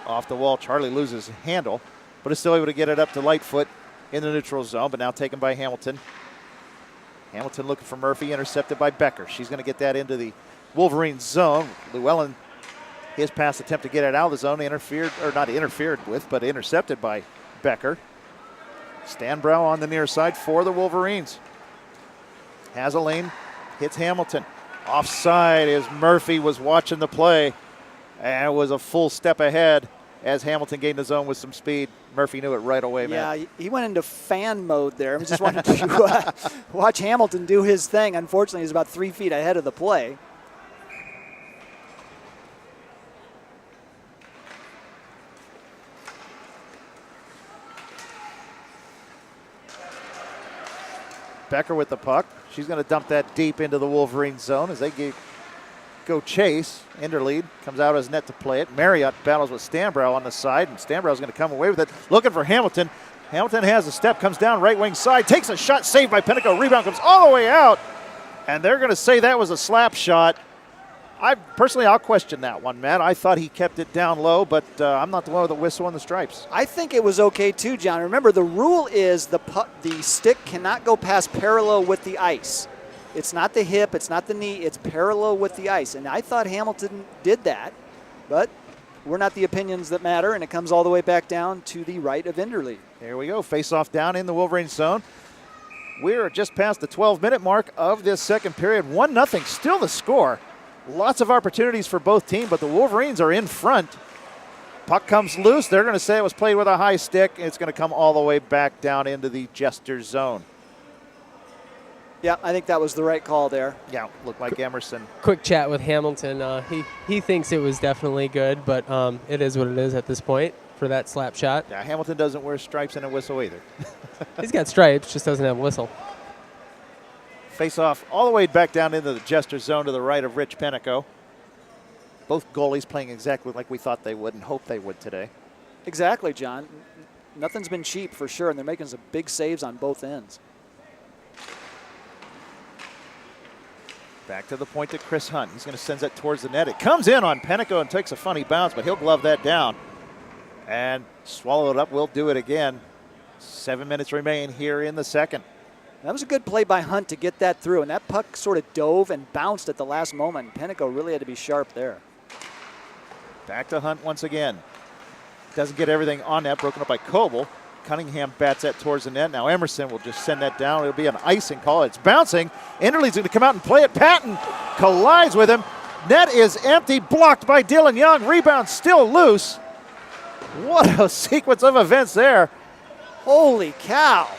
Off the wall. Charlie loses handle, but is still able to get it up to Lightfoot in the neutral zone, but now taken by Hamilton. Hamilton looking for Murphy, intercepted by Becker. She's going to get that into the Wolverine zone. Llewellyn, his pass attempt to get it out of the zone, intercepted by Becker. Stanbrow on the near side for the Wolverines. Has a lane, hits Hamilton. Offside as Murphy was watching the play, and it was a full step ahead as Hamilton gained the zone with some speed. Murphy knew it right away, man. Yeah, he went into fan mode there. I just wanted to watch Hamilton do his thing. Unfortunately, he's about 3 feet ahead of the play. Becker with the puck. She's going to dump that deep into the Wolverine zone as they go chase. Enderlead comes out of his net to play it. Marriott battles with Stanbrow on the side, and Stanbrow's going to come away with it. Looking for Hamilton. Hamilton has a step, comes down right wing side, takes a shot, saved by Pinnacle. Rebound comes all the way out, and they're going to say that was a slap shot. I'll question that one, Matt. I thought he kept it down low, but I'm not the one with the whistle and the stripes. I think it was okay too, John. Remember, the rule is the stick cannot go past parallel with the ice. It's not the hip, it's not the knee, it's parallel with the ice. And I thought Hamilton did that, but we're not the opinions that matter, and it comes all the way back down to the right of Enderlead. There we go, face-off down in the Wolverine zone. We're just past the 12-minute mark of this second period. 1-0, still the score. Lots of opportunities for both teams, but the Wolverines are in front. Puck comes loose. They're going to say it was played with a high stick. It's going to come all the way back down into the Jester zone. Yeah, I think that was the right call there. Yeah, looked like Emerson. Quick chat with Hamilton. He thinks it was definitely good, but it is what it is at this point for that slap shot. Yeah, Hamilton doesn't wear stripes and a whistle either. He's got stripes, just doesn't have a whistle. Face off all the way back down into the Jesters zone to the right of Rich Penico. Both goalies playing exactly like we thought they would and hoped they would today. Exactly, John. Nothing's been cheap for sure, and they're making some big saves on both ends. Back to the point to Chris Hunt. He's going to send that towards the net. It comes in on Penico and takes a funny bounce, but he'll glove that down and swallow it up. We'll do it again. 7 minutes remain here in the second. That was a good play by Hunt to get that through, and that puck sort of dove and bounced at the last moment. Penico really had to be sharp there. Back to Hunt once again. Doesn't get everything on net, broken up by Coble. Cunningham bats that towards the net. Now Emerson will just send that down. It'll be an icing call. It's bouncing. Interlead's going to come out and play it. Patton collides with him. Net is empty, blocked by Dylan Young. Rebound still loose. What a sequence of events there. Holy cow.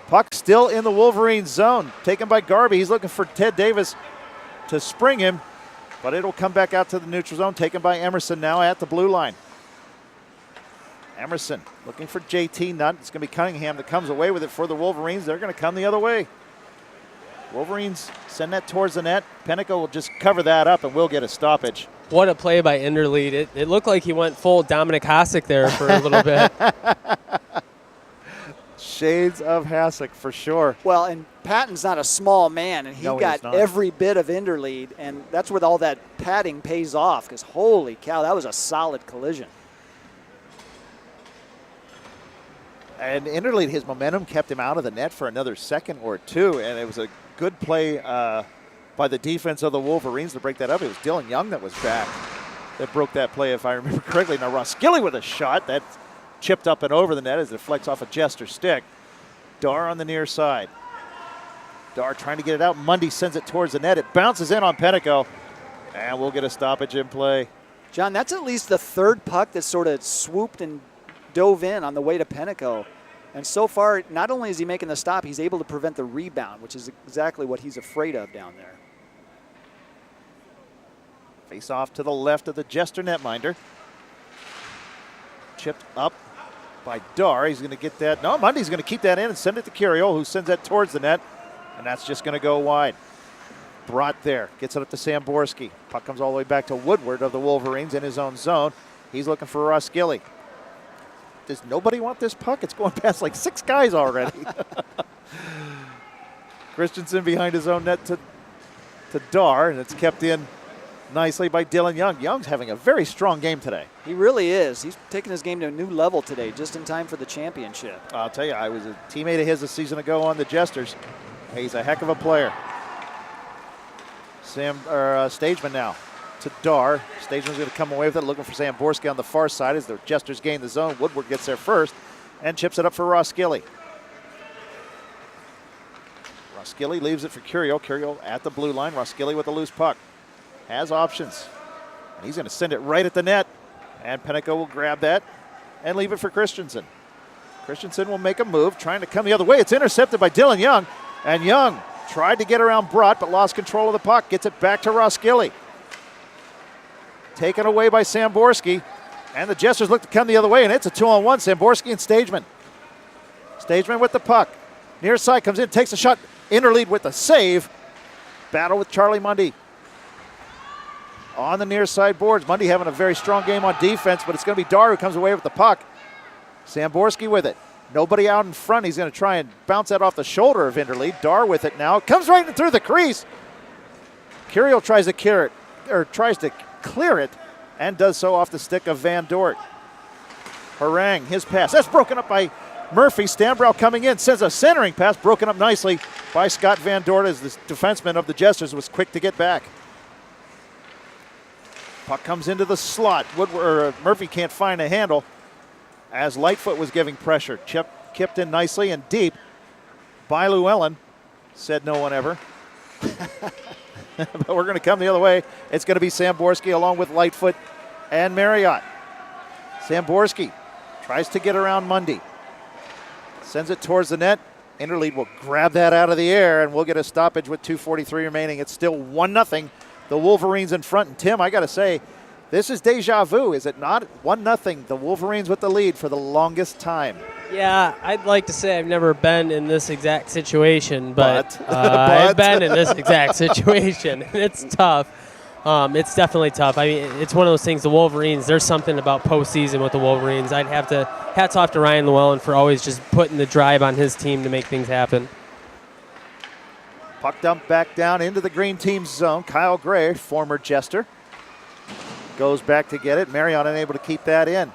Puck still in the Wolverines zone. Taken by Garby. He's looking for Ted Davis to spring him, but it'll come back out to the neutral zone. Taken by Emerson now at the blue line. Emerson looking for JT Nutt. It's going to be Cunningham that comes away with it for the Wolverines. They're going to come the other way. Wolverines send that towards the net. Penico will just cover that up and we'll get a stoppage. What a play by Interlead. It looked like he went full Dominic Hasek there for a little bit. Shades of Hasek for sure. Well, and Patton's not a small man, and he got every bit of Interlead, and that's where all that padding pays off, because holy cow, that was a solid collision. And Interlead, his momentum kept him out of the net for another second or two, and it was a good play by the defense of the Wolverines to break that up. It was Dylan Young that was back that broke that play, if I remember correctly. Now Ross Gilly with a shot that chipped up and over the net as it deflects off a Jester stick. Dar on the near side. Dar trying to get it out. Mundy sends it towards the net. It bounces in on Penico, and we'll get a stoppage in play. John, that's at least the third puck that sort of swooped and dove in on the way to Penico. And so far, not only is he making the stop, he's able to prevent the rebound, which is exactly what he's afraid of down there. Face off to the left of the Jester netminder. Chipped up by Dar. He's going to get that. No, Mundy's going to keep that in and send it to Curiel, who sends that towards the net. And that's just going to go wide. Brought there. Gets it up to Samborski. Puck comes all the way back to Woodward of the Wolverines in his own zone. He's looking for Ross Gilly. Does nobody want this puck? It's going past like 6 guys already. Christensen behind his own net to Dar, and it's kept in nicely by Dylan Young. Young's having a very strong game today. He really is. He's taking his game to a new level today, just in time for the championship. I'll tell you, I was a teammate of his a season ago on the Jesters. He's a heck of a player. Stageman now to Dar. Stageman's going to come away with it, looking for Samborski on the far side as the Jesters gain the zone. Woodward gets there first and chips it up for Ross Gilly. Ross Gilly leaves it for Curiel. Curiel at the blue line. Ross Gilly with a loose puck. Has options. And he's going to send it right at the net. And Penico will grab that and leave it for Christensen. Christensen will make a move, trying to come the other way. It's intercepted by Dylan Young. And Young tried to get around Brott, but lost control of the puck. Gets it back to Ross Gilly. Taken away by Samborski. And the Jesters look to come the other way, and it's a 2-on-1, Samborski and Stageman. Stageman with the puck. Near side comes in, takes a shot. Interlead with the save. Battle with Charlie Mundy. On the near side boards. Mundy having a very strong game on defense, but it's going to be Dar who comes away with the puck. Samborski with it. Nobody out in front. He's going to try and bounce that off the shoulder of Interlead. Dar with it now. Comes right in through the crease. Curiel tries to clear it, and does so off the stick of Van Dort. Harang, his pass. That's broken up by Murphy. Stambrow coming in, sends a centering pass, broken up nicely by Scott Van Dort as the defenseman of the Jesters was quick to get back. Puck comes into the slot. Murphy can't find a handle as Lightfoot was giving pressure. Kipped in nicely and deep by Llewellyn. Said no one ever. But we're going to come the other way. It's going to be Samborski along with Lightfoot and Marriott. Samborski tries to get around Mundy. Sends it towards the net. Interlead will grab that out of the air, and we'll get a stoppage with 2:43 remaining. It's still 1-0. The Wolverines in front. And Tim, I got to say, this is deja vu, is it not? 1-0. The Wolverines with the lead for the longest time. Yeah, I'd like to say I've never been in this exact situation, but I've been in this exact situation. It's tough. It's definitely tough. I mean, it's one of those things, the Wolverines, there's something about postseason with the Wolverines. I'd have to, hats off to Ryan Llewellyn for always just putting the drive on his team to make things happen. Puck dump back down into the green team's zone. Kyle Gray, former Jester, goes back to get it. Marriott unable to keep that in.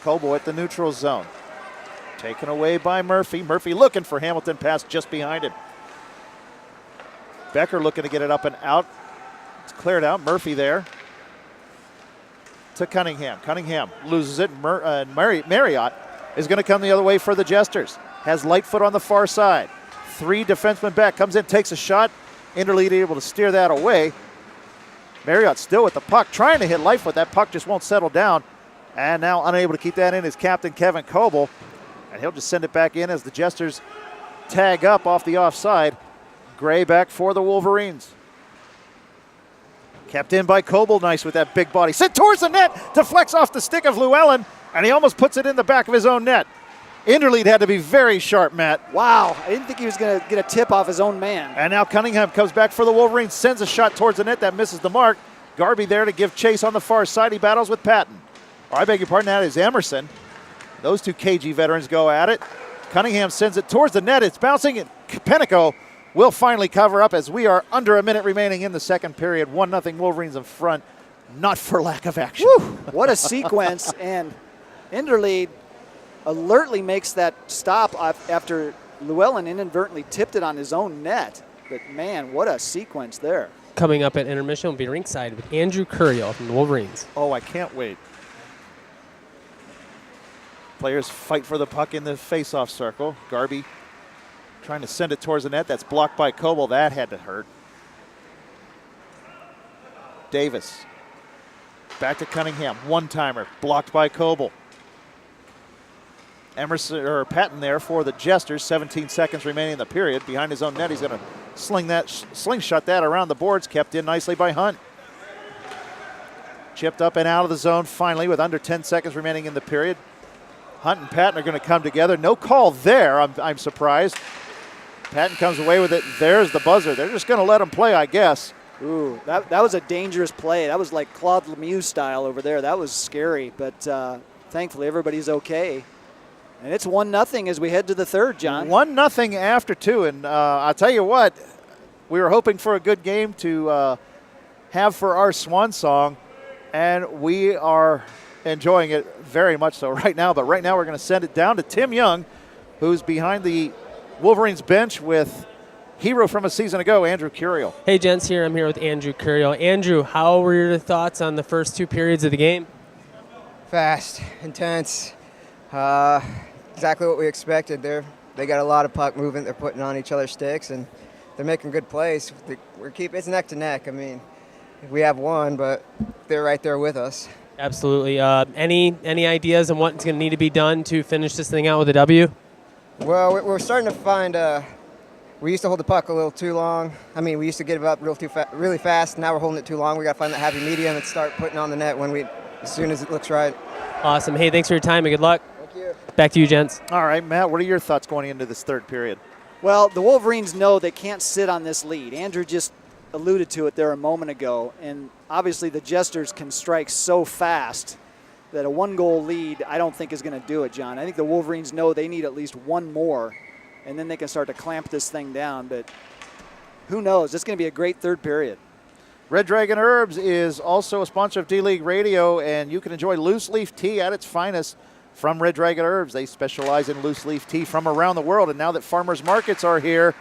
Cobo at the neutral zone. Taken away by Murphy. Murphy looking for Hamilton, pass just behind him. Becker looking to get it up and out. It's cleared out. Murphy there to Cunningham. Cunningham loses it. Marriott is going to come the other way for the Jesters. Has Lightfoot on the far side. 3 defensemen back. Comes in, takes a shot. Interlead able to steer that away. Marriott still with the puck, trying to hit Lightfoot. That puck just won't settle down. And now unable to keep that in is captain Kevin Coble. And he'll just send it back in as the Jesters tag up off the offside. Gray back for the Wolverines. Kept in by Coble, nice with that big body. Sent towards the net, deflects off the stick of Llewellyn, and he almost puts it in the back of his own net. Interlead had to be very sharp, Matt. Wow, I didn't think he was going to get a tip off his own man. And now Cunningham comes back for the Wolverines, sends a shot towards the net that misses the mark. Garby there to give chase on the far side. He battles with Patton. Or I beg your pardon, that is Emerson. Those 2 KG veterans go at it. Cunningham sends it towards the net. It's bouncing, and Penico will finally cover up as we are under a minute remaining in the second period. 1-0 Wolverines in front, not for lack of action. Whew, what a sequence. And Interlead alertly makes that stop after Llewellyn inadvertently tipped it on his own net. But, man, what a sequence there. Coming up at intermission will be ringside with Andrew Curiel from the Wolverines. Oh, I can't wait. Players fight for the puck in the face-off circle. Garby trying to send it towards the net. That's blocked by Coble. That had to hurt. Davis. Back to Cunningham. One-timer. Blocked by Coble. Emerson or Patton there for the Jesters. 17 seconds remaining in the period. Behind his own net, he's going to slingshot that around the boards. Kept in nicely by Hunt. Chipped up and out of the zone finally with under 10 seconds remaining in the period. Hunt and Patton are going to come together. No call there. I'm surprised. Patton comes away with it. There's the buzzer. They're just going to let him play, I guess. Ooh, that was a dangerous play. That was like Claude Lemieux style over there. That was scary, but thankfully everybody's okay. And it's 1-0 as we head to the third, John. 1-0 after 2. And I'll tell you what, we were hoping for a good game to have for our swan song, and we are enjoying it very much so right now. But right now we're going to send it down to Tim Young, who's behind the Wolverines bench with hero from a season ago, Andrew Curiel. Hey, gents, here. I'm here with Andrew Curiel. Andrew, how were your thoughts on the first 2 periods of the game? Fast, intense, exactly what we expected. They got a lot of puck movement. They're putting on each other's sticks, and they're making good plays. It's neck to neck. I mean, we have one, but they're right there with us. Absolutely. Any ideas on what's going to need to be done to finish this thing out with a W? Well, we're starting to find we used to hold the puck a little too long. I mean, we used to get it up really fast. Now we're holding it too long. We got to find that happy medium and start putting on the net as soon as it looks right. Awesome. Hey, thanks for your time and good luck. Thank you. Back to you, gents. All right, Matt, what are your thoughts going into this third period? Well, the Wolverines know they can't sit on this lead. Andrew just alluded to it there a moment ago, and obviously the Jesters can strike so fast that a 1-goal lead I don't think is going to do it, John. I think the Wolverines know they need at least one more, and then they can start to clamp this thing down, but who knows? It's going to be a great third period. Red Dragon Herbs is also a sponsor of D-League Radio, and you can enjoy loose leaf tea at its finest from Red Dragon Herbs. They specialize in loose leaf tea from around the world, and now that farmers markets are here,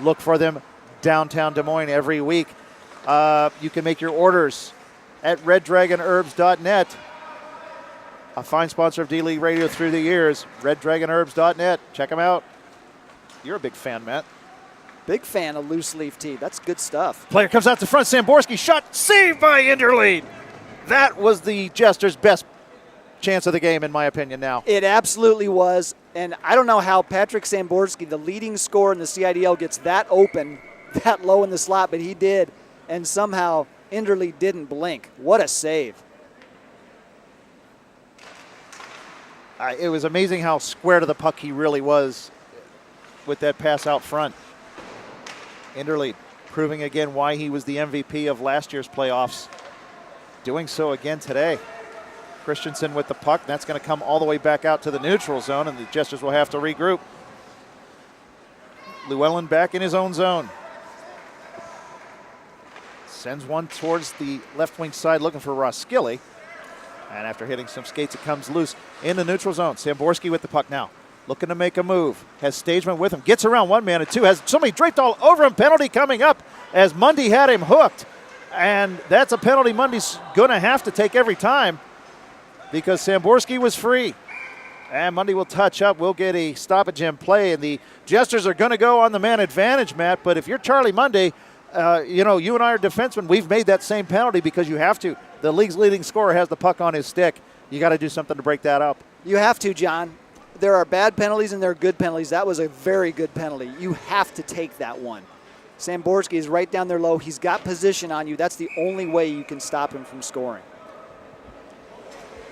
look for them downtown Des Moines every week. You can make your orders at reddragonherbs.net. A fine sponsor of D-League Radio through the years, reddragonherbs.net. Check them out. You're a big fan, Matt. Big fan of loose leaf tea. That's good stuff. Player comes out to front. Samborski shot saved by Interlead. That was the Jester's best chance of the game, in my opinion, now. It absolutely was. And I don't know how Patrick Samborski, the leading scorer in the CIDL, gets that open, that low in the slot, but he did. And somehow Inderly didn't blink. What a save. It was amazing how square to the puck he really was with that pass out front. Inderly proving again why he was the MVP of last year's playoffs. Doing so again today. Christensen with the puck. That's going to come all the way back out to the neutral zone, and the Jesters will have to regroup. Llewellyn back in his own zone. Sends one towards the left wing side looking for Roskilly. And after hitting some skates, it comes loose in the neutral zone. Samborski with the puck now. Looking to make a move. Has Stageman with him. Gets around 1-man-2. Has somebody draped all over him. Penalty coming up as Mundy had him hooked. And that's a penalty Mundy's going to have to take every time because Samborski was free. And Mundy will touch up. We'll get a stoppage in play. And the Jesters are going to go on the man advantage, Matt. But if you're Charlie Mundy, you and I are defensemen. We've made that same penalty because you have to. The league's leading scorer has the puck on his stick. You got to do something to break that up. You have to, John. There are bad penalties and there are good penalties. That was a very good penalty. You have to take that one. Samborski is right down there low. He's got position on you. That's the only way you can stop him from scoring.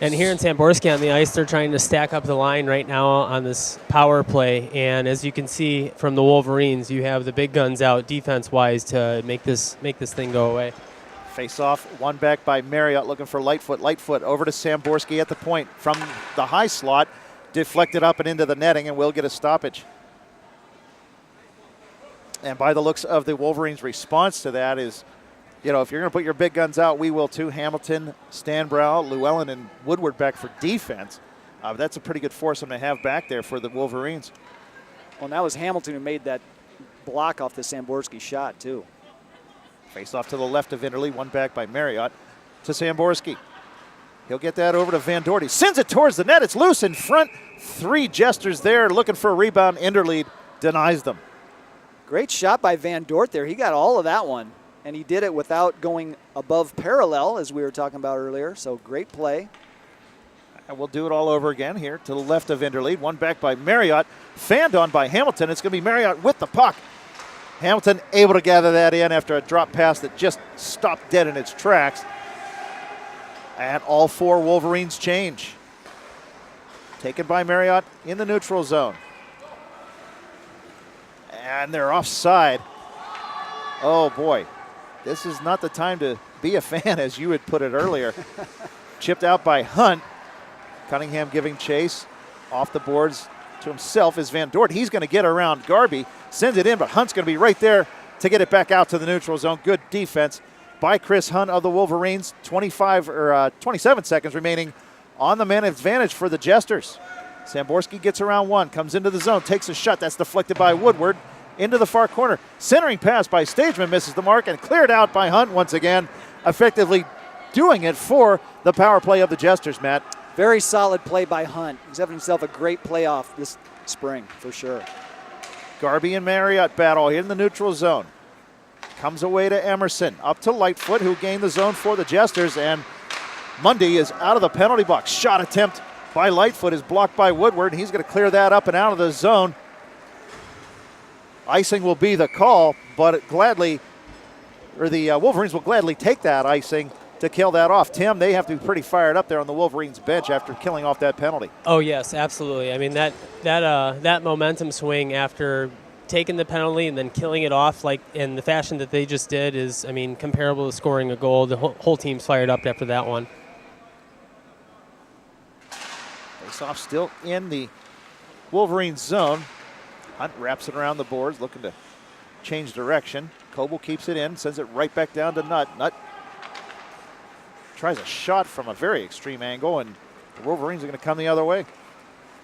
And here in Samborski on the ice, they're trying to stack up the line right now on this power play. And as you can see from the Wolverines, you have the big guns out defense-wise to make this thing go away. Face off, one back by Marriott looking for Lightfoot. Lightfoot over to Samborski at the point from the high slot. Deflected up and into the netting, and we'll get a stoppage. And by the looks of the Wolverines' response to that is, if you're going to put your big guns out, we will too. Hamilton, Stanbrow, Llewellyn, and Woodward back for defense. That's a pretty good foursome to have back there for the Wolverines. Well, that was Hamilton who made that block off the Samborski shot, too. Face off to the left of Inderly, one back by Marriott to Samborski. He'll get that over to Van Doorty. Sends it towards the net. It's loose in front. 3 Jesters there looking for a rebound. Inderlead denies them. Great shot by Van Dort there. He got all of that one, and he did it without going above parallel, as we were talking about earlier. So great play. And we'll do it all over again here to the left of Inderlead. One back by Marriott. Fanned on by Hamilton. It's going to be Marriott with the puck. Hamilton able to gather that in after a drop pass that just stopped dead in its tracks. And all 4 Wolverines change. Taken by Marriott in the neutral zone. And they're offside. Oh boy, this is not the time to be a fan, as you had put it earlier. Chipped out by Hunt. Cunningham giving chase. Off the boards to himself is Van Dort. He's going to get around Garby. Sends it in, but Hunt's going to be right there to get it back out to the neutral zone. Good defense by Chris Hunt of the Wolverines. 27 seconds remaining on the man advantage for the Jesters. Samborski gets around one, comes into the zone, takes a shot. That's deflected by Woodward into the far corner. Centering pass by Stageman misses the mark and cleared out by Hunt once again, effectively doing it for the power play of the Jesters, Matt. Very solid play by Hunt. He's having himself a great playoff this spring, for sure. Garby and Marriott battle in the neutral zone. Comes away to Emerson, up to Lightfoot, who gained the zone for the Jesters, and Mundy is out of the penalty box. Shot attempt by Lightfoot is blocked by Woodward, and he's going to clear that up and out of the zone. Icing will be the call, but the Wolverines will gladly take that icing to kill that off. Tim, they have to be pretty fired up there on the Wolverines bench after killing off that penalty. Oh yes, absolutely. I mean that momentum swing after taking the penalty and then killing it off like in the fashion that they just did is, comparable to scoring a goal. The whole team's fired up after that one. Face-off still in the Wolverines zone. Hunt wraps it around the boards, looking to change direction. Coble keeps it in, sends it right back down to Nutt. Nutt tries a shot from a very extreme angle, and the Wolverines are going to come the other way.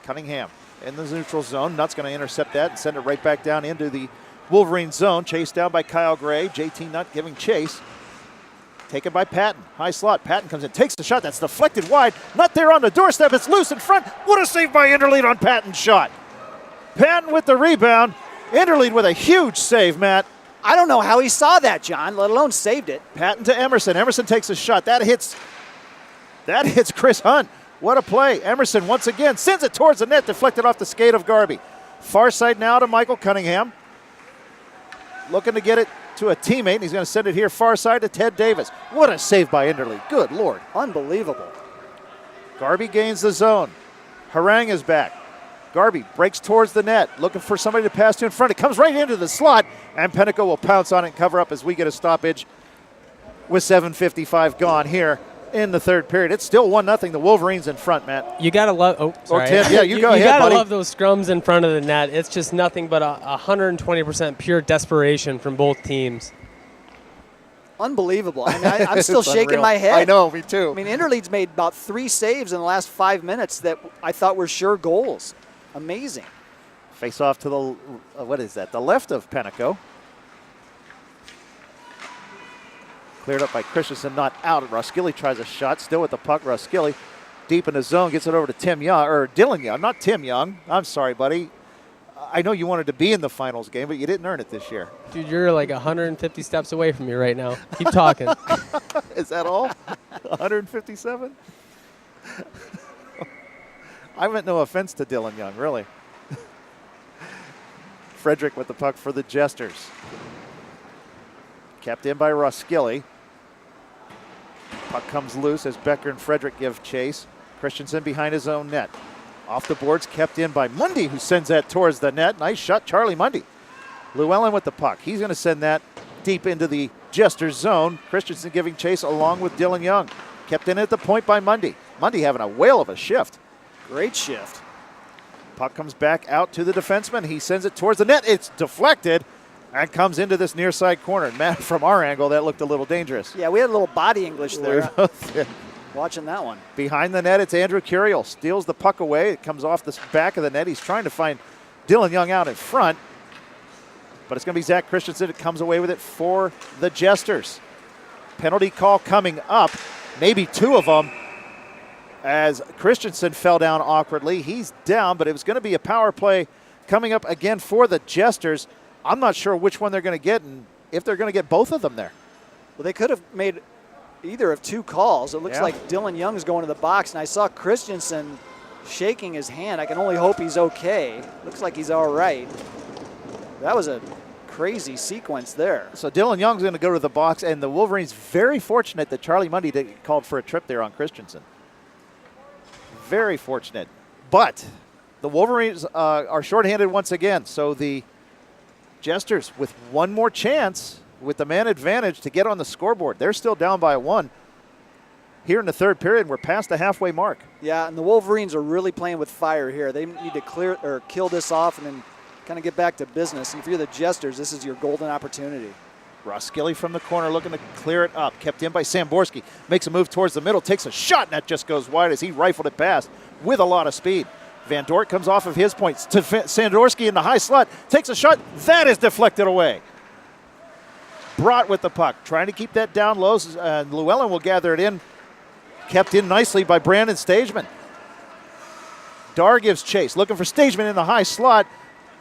Cunningham in the neutral zone. Nutt's going to intercept that and send it right back down into the Wolverine zone. Chased down by Kyle Gray. JT Nutt giving chase. Taken by Patton. High slot. Patton comes in, takes the shot. That's deflected wide. Nutt there on the doorstep. It's loose in front. What a save by Inderlead on Patton's shot. Patton with the rebound. Inderlead with a huge save, Matt. I don't know how he saw that, John, let alone saved it. Patton to Emerson. Emerson takes a shot. That hits Chris Hunt What a play. Emerson once again sends it towards the net, deflected off the skate of Garby. Far side now to Michael Cunningham. Looking to get it to a teammate, and he's going to send it here far side to Ted Davis. What a save by Enderle. Good Lord. Unbelievable. Garby gains the zone. Harang is back. Garby breaks towards the net, looking for somebody to pass to in front. It comes right into the slot, and Penteco will pounce on it and cover up as we get a stoppage with 7:55 gone here in the third period. It's still 1-0. The Wolverines in front, Matt. You got to love – oh, sorry. Or Tim, yeah, you go ahead, You got buddy. to love those scrums in front of the net. It's just nothing but 120% pure desperation from both teams. Unbelievable. I mean, I'm still It's shaking unreal. my head. I know, me too. I mean, Interlead's made about 3 saves in the last 5 minutes that I thought were sure goals. Amazing. Face off to the, what is that, the left of Penteco. Cleared up by Christensen, not out. Roskilly tries a shot, still with the puck. Roskilly deep in the zone, gets it over to Tim Young, or Dylan Young, not Tim Young. I'm sorry, buddy. I know you wanted to be in the finals game, but you didn't earn it this year. Dude, you're like 150 steps away from me right now. Keep talking. Is that all? 157? I meant no offense to Dylan Young, really. Frederick with the puck for the Jesters. Kept in by Roskilly. Puck comes loose as Becker and Frederick give chase. Christensen behind his own net. Off the boards, kept in by Mundy, who sends that towards the net. Nice shot, Charlie Mundy. Llewellyn with the puck. He's going to send that deep into the Jesters zone. Christensen giving chase along with Dylan Young. Kept in at the point by Mundy. Mundy having a whale of a shift. Great shift. Puck comes back out to the defenseman. He sends it towards the net. It's deflected and comes into this near side corner. Matt, from our angle, that looked a little dangerous. Yeah, we had a little body English there. We both did. Watching that one. Behind the net, it's Andrew Curiel. Steals the puck away. It comes off the back of the net. He's trying to find Dylan Young out in front. But it's going to be Zach Christensen that comes away with it for the Jesters. Penalty call coming up. Maybe 2 of them. As Christensen fell down awkwardly. He's down, but it was going to be a power play coming up again for the Jesters. I'm not sure which one they're going to get and if they're going to get both of them there. Well, they could have made either of 2 calls. It looks Yeah. like Dylan Young is going to the box, and I saw Christensen shaking his hand. I can only hope he's okay. Looks like he's all right. That was a crazy sequence there. So Dylan Young's going to go to the box, and the Wolverines very fortunate that Charlie Mundy called for a trip there on Christensen. Very fortunate. But the Wolverines are shorthanded once again, so the Jesters with one more chance with the man advantage to get on the scoreboard. They're still down by 1 here in the third period. We're past the halfway mark. Yeah, and the Wolverines are really playing with fire here. They need to clear or kill this off and then kind of get back to business. And if you're the Jesters, this is your golden opportunity. Roskilly from the corner looking to clear it up. Kept in by Samborski. Makes a move towards the middle. Takes a shot, and that just goes wide as he rifled it past with a lot of speed. Van Dort comes off of his points to Sandorski in the high slot. Takes a shot. That is deflected away. Brought with the puck. Trying to keep that down low. Llewellyn will gather it in. Kept in nicely by Brandon Stageman. Dar gives chase. Looking for Stageman in the high slot.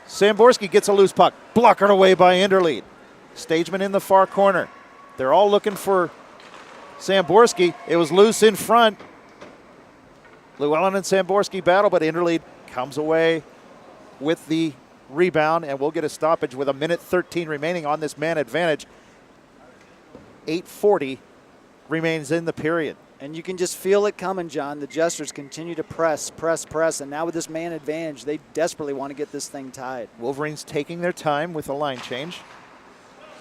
Samborski gets a loose puck. Blockered away by Enderlead. Stageman in the far corner. They're all looking for Samborski. It was loose in front. Llewellyn and Samborski battle, but Enderlead comes away with the rebound, and we'll get a stoppage with 1:13 remaining on this man advantage. 8:40 remains in the period. And you can just feel it coming, John. The Jesters continue to press, and now with this man advantage, they desperately want to get this thing tied. Wolverines taking their time with a line change.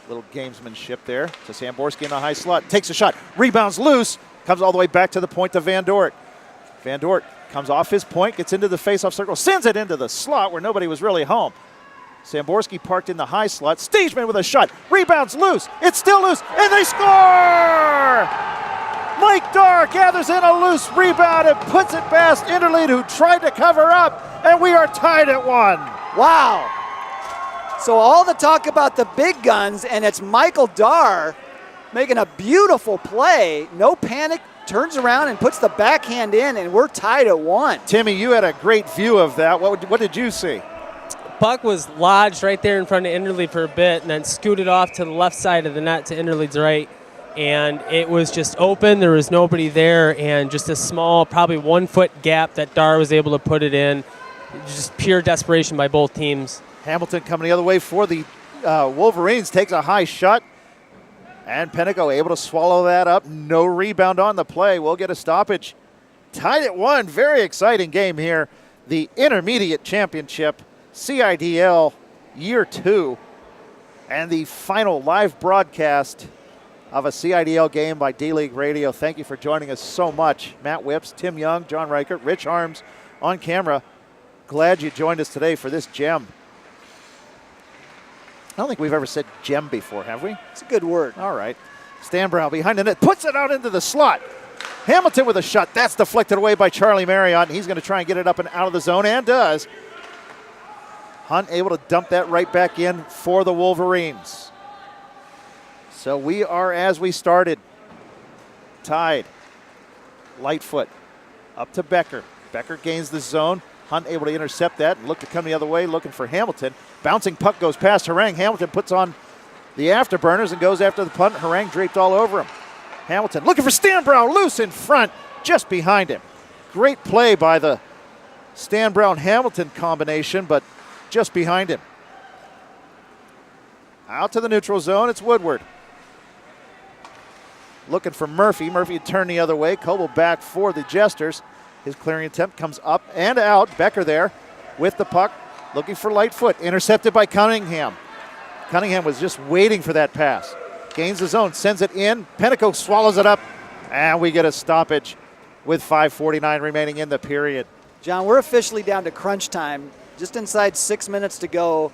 Little gamesmanship there to Samborski in the high slot. Takes a shot, rebounds loose, comes all the way back to the point to Van Dort. Van Dort comes off his point, gets into the face-off circle, sends it into the slot where nobody was really home. Samborski parked in the high slot. Stageman with a shot, rebounds loose. It's still loose, and they score! Mike Dar gathers in a loose rebound and puts it past Enderlead, who tried to cover up, and we are tied at 1. Wow. So all the talk about the big guns, and it's Michael Dar making a beautiful play. No panic, turns around and puts the backhand in, and we're tied at 1. Timmy, you had a great view of that. What did you see? Puck was lodged right there in front of Enderlead for a bit and then scooted off to the left side of the net to Enderlead's right. and it was just open. There was nobody there, and just a small, probably 1 foot gap that Dar was able to put it in. Just pure desperation by both teams. Hamilton coming the other way for the Wolverines, takes a high shot, and Penico able to swallow that up. No rebound on the play. We'll get a stoppage. Tied at 1. Very exciting game here. The Intermediate Championship, CIDL Year 2, and the final live broadcast of a CIDL game by D-League Radio. Thank you for joining us so much. Matt Whips, Tim Young, John Reichert, Rich Arms on camera. Glad you joined us today for this gem. I don't think we've ever said gem before, have we? It's a good word. All right. Stan Brown behind the net, puts it out into the slot. Hamilton with a shot. That's deflected away by Charlie Marriott. He's going to try and get it up and out of the zone, and does. Hunt able to dump that right back in for the Wolverines. So we are as we started. Tied. Lightfoot up to Becker. Becker gains the zone. Hunt able to intercept that and look to come the other way, looking for Hamilton. Bouncing puck goes past Harang. Hamilton puts on the afterburners and goes after the punt. Harang draped all over him. Hamilton looking for Stan Brown, loose in front, just behind him. Great play by the Stan Brown-Hamilton combination, but just behind him. Out to the neutral zone, it's Woodward. Looking for Murphy. Murphy turned the other way. Coble back for the Jesters. His clearing attempt comes up and out. Becker there with the puck, looking for Lightfoot. Intercepted by Cunningham. Cunningham was just waiting for that pass. Gains the zone, sends it in. Penico swallows it up, and we get a stoppage with 5:49 remaining in the period. John, we're officially down to crunch time, just inside 6 minutes to go,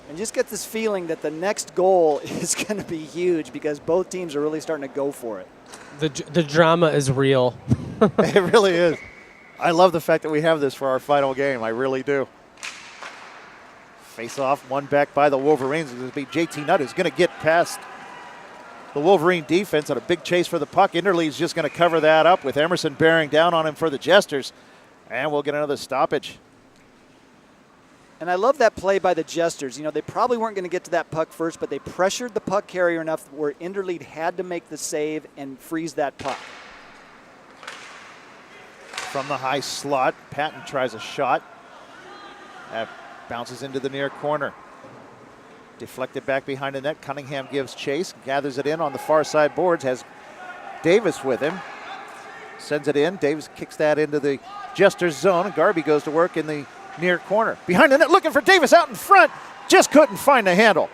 and just get this feeling that the next goal is going to be huge because both teams are really starting to go for it. The drama is real. It really is. I love the fact that we have this for our final game. I really do. Face off, one back by the Wolverines. It's going to be JT Nutt who's going to get past the Wolverine defense on a big chase for the puck. Interlead's just going to cover that up with Emerson bearing down on him for the Jesters. And we'll get another stoppage. And I love that play by the Jesters. You know, they probably weren't going to get to that puck first, but they pressured the puck carrier enough where Interlead had to make the save and freeze that puck. From the high slot, Patton tries a shot. That bounces into the near corner. Deflected back behind the net. Cunningham gives chase, gathers it in on the far side boards, has Davis with him. Sends it in. Davis kicks that into the Jester's zone, and Garby goes to work in the near corner. Behind the net, looking for Davis out in front. Just couldn't find the handle.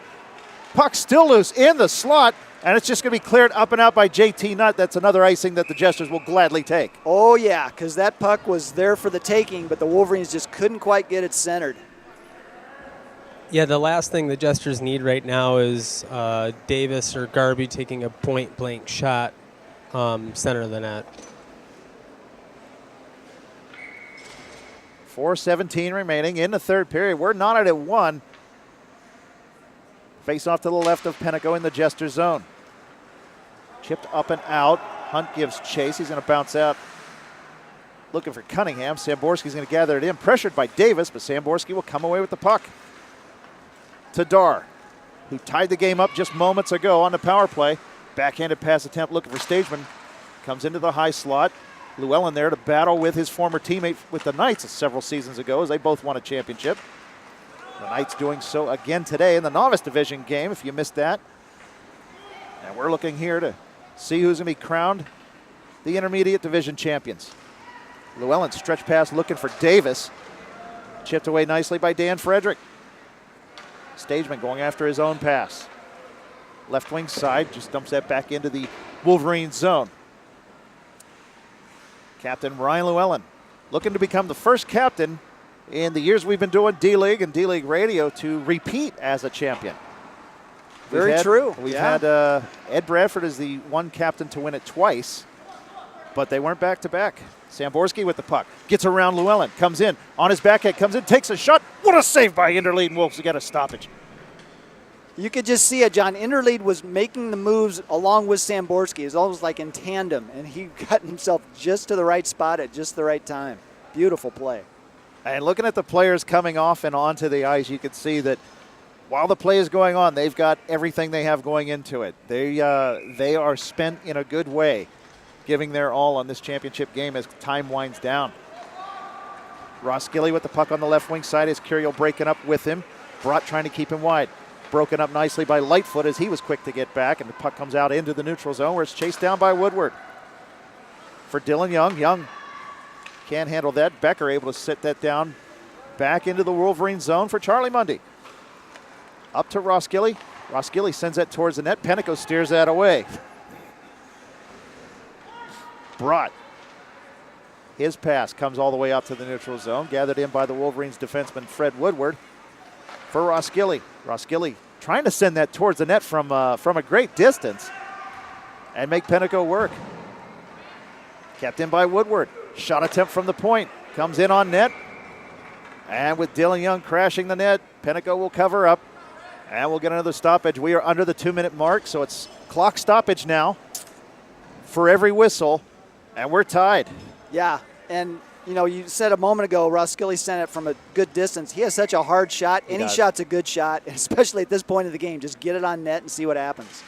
Puck still loose in the slot, and it's just going to be cleared up and out by JT Nutt. That's another icing that the Jesters will gladly take. Oh, yeah, because that puck was there for the taking, but the Wolverines just couldn't quite get it centered. Yeah, the last thing the Jesters need right now is Davis or Garby taking a point-blank shot center of the net. 4:17 remaining in the third period. We're knotted at 1. Face off to the left of Penico in the Jester zone. Chipped up and out. Hunt gives chase. He's going to bounce out. Looking for Cunningham. Samborski's going to gather it in. Pressured by Davis, but Samborski will come away with the puck. To Dar, who tied the game up just moments ago on the power play. Backhanded pass attempt looking for Stageman. Comes into the high slot. Llewellyn there to battle with his former teammate with the Knights several seasons ago as they both won a championship. The Knights doing so again today in the novice division game, if you missed that. And we're looking here to see who's going to be crowned the intermediate division champions. Llewellyn stretch pass looking for Davis. Chipped away nicely by Dan Frederick. Stageman going after his own pass. Left wing side, just dumps that back into the Wolverine zone. Captain Ryan Llewellyn looking to become the first captain in the years we've been doing D-League and D-League Radio to repeat as a champion. Very true. We've had Ed Bradford as the one captain to win it twice, but they weren't back-to-back. Samborski with the puck. Gets around Llewellyn. Comes in. On his backhand. Comes in. Takes a shot. What a save by Interlead, and Wolves get a stoppage. You could just see it, John. Interlead was making the moves along with Samborski. It was almost like in tandem, and he got himself just to the right spot at just the right time. Beautiful play. And looking at the players coming off and onto the ice, you could see that while the play is going on, they've got everything they have going into it. They are spent in a good way, giving their all on this championship game as time winds down. Ross Gilly with the puck on the left wing side as Curiel breaking up with him. Brott trying to keep him wide. Broken up nicely by Lightfoot as he was quick to get back, and the puck comes out into the neutral zone where it's chased down by Woodward. For Dylan Young. Young can't handle that. Becker able to sit that down back into the Wolverine zone for Charlie Mundy. Up to Ross Gilly. Ross Gilly sends that towards the net. Penico steers that away. Brott. His pass comes all the way out to the neutral zone. Gathered in by the Wolverines defenseman Fred Woodward. For Ross Gilly. Ross Gilly trying to send that towards the net from a great distance and make Penico work. Kept in by Woodward. Shot attempt from the point. Comes in on net. And with Dylan Young crashing the net, Penico will cover up. And we'll get another stoppage. We are under the 2-minute mark, so it's clock stoppage now for every whistle. And we're tied. Yeah, and you said a moment ago, Ross Gilly sent it from a good distance. He has such a hard shot. Any shot's a good shot, especially at this point of the game. Just get it on net and see what happens.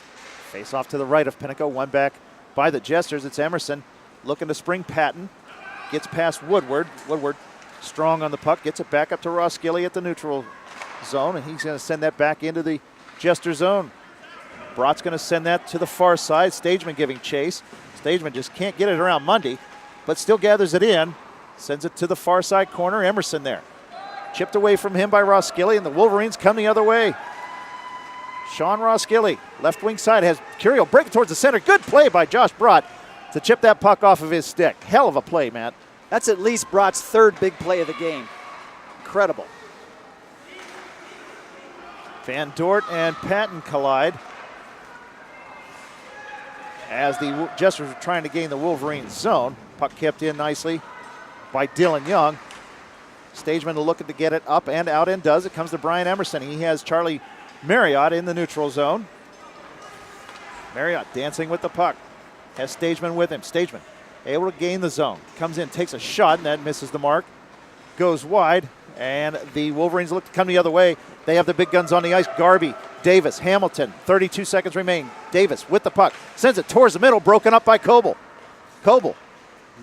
Face off to the right of Penico. One back by the Jesters. It's Emerson looking to spring Patton. Gets past Woodward. Woodward strong on the puck. Gets it back up to Ross Gilly at the neutral zone, and he's going to send that back into the Jester zone. Brott's going to send that to the far side. Stageman giving chase. Stageman just can't get it around Mundy, but still gathers it in. Sends it to the far side corner. Emerson there. Chipped away from him by Ross Gilly, and the Wolverines come the other way. Sean Ross Gilly, left wing side, has Curiel break towards the center. Good play by Josh Brott to chip that puck off of his stick. Hell of a play, Matt. That's at least Brott's third big play of the game. Incredible. Van Dort and Patton collide as the Jesters are trying to gain the Wolverines zone. Puck kept in nicely by Dylan Young. Stageman looking to get it up and out, and does. It comes to Brian Emerson. He has Charlie Marriott in the neutral zone. Marriott dancing with the puck. Has Stageman with him. Stageman able to gain the zone. Comes in, takes a shot, and that misses the mark. Goes wide, and the Wolverines look to come the other way. They have the big guns on the ice. Garby, Davis, Hamilton. 32 seconds remain. Davis with the puck. Sends it towards the middle, broken up by Coble. Coble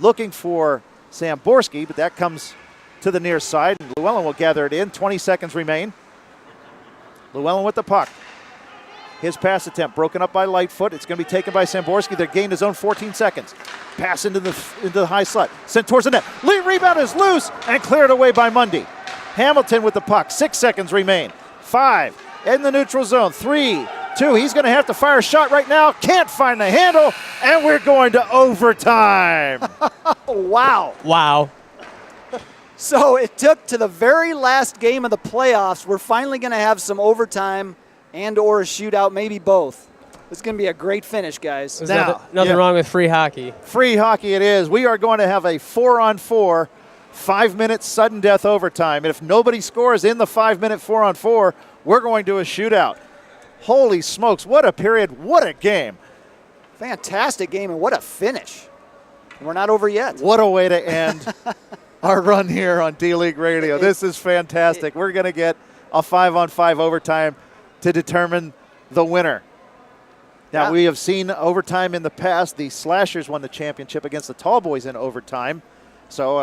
looking for Samborski, but that comes to the near side. Llewellyn will gather it in. 20 seconds remain. Llewellyn with the puck. His pass attempt broken up by Lightfoot. It's going to be taken by Samborski. They're gained his own 14 seconds. Pass into the high slot. Sent towards the net. Lead rebound is loose and cleared away by Mundy. Hamilton with the puck. 6 seconds remain. 5 in the neutral zone. 3, 2. He's going to have to fire a shot right now. Can't find the handle, and we're going to overtime. Wow. Wow. So it took to the very last game of the playoffs. We're finally going to have some overtime and or a shootout, maybe both. This is going to be a great finish, guys. There's nothing wrong with free hockey. Free hockey it is. We are going to have a 4-on-4, 5-minute sudden death overtime. And if nobody scores in the 5-minute 4-on-4, we're going to a shootout. Holy smokes, what a period, what a game. Fantastic game, and what a finish. And we're not over yet. What a way to end our run here on D-League Radio. This is fantastic. We're going to get a 5-on-5 overtime to determine the winner. Now, we have seen overtime in the past. The Slashers won the championship against the Tall Boys in overtime. So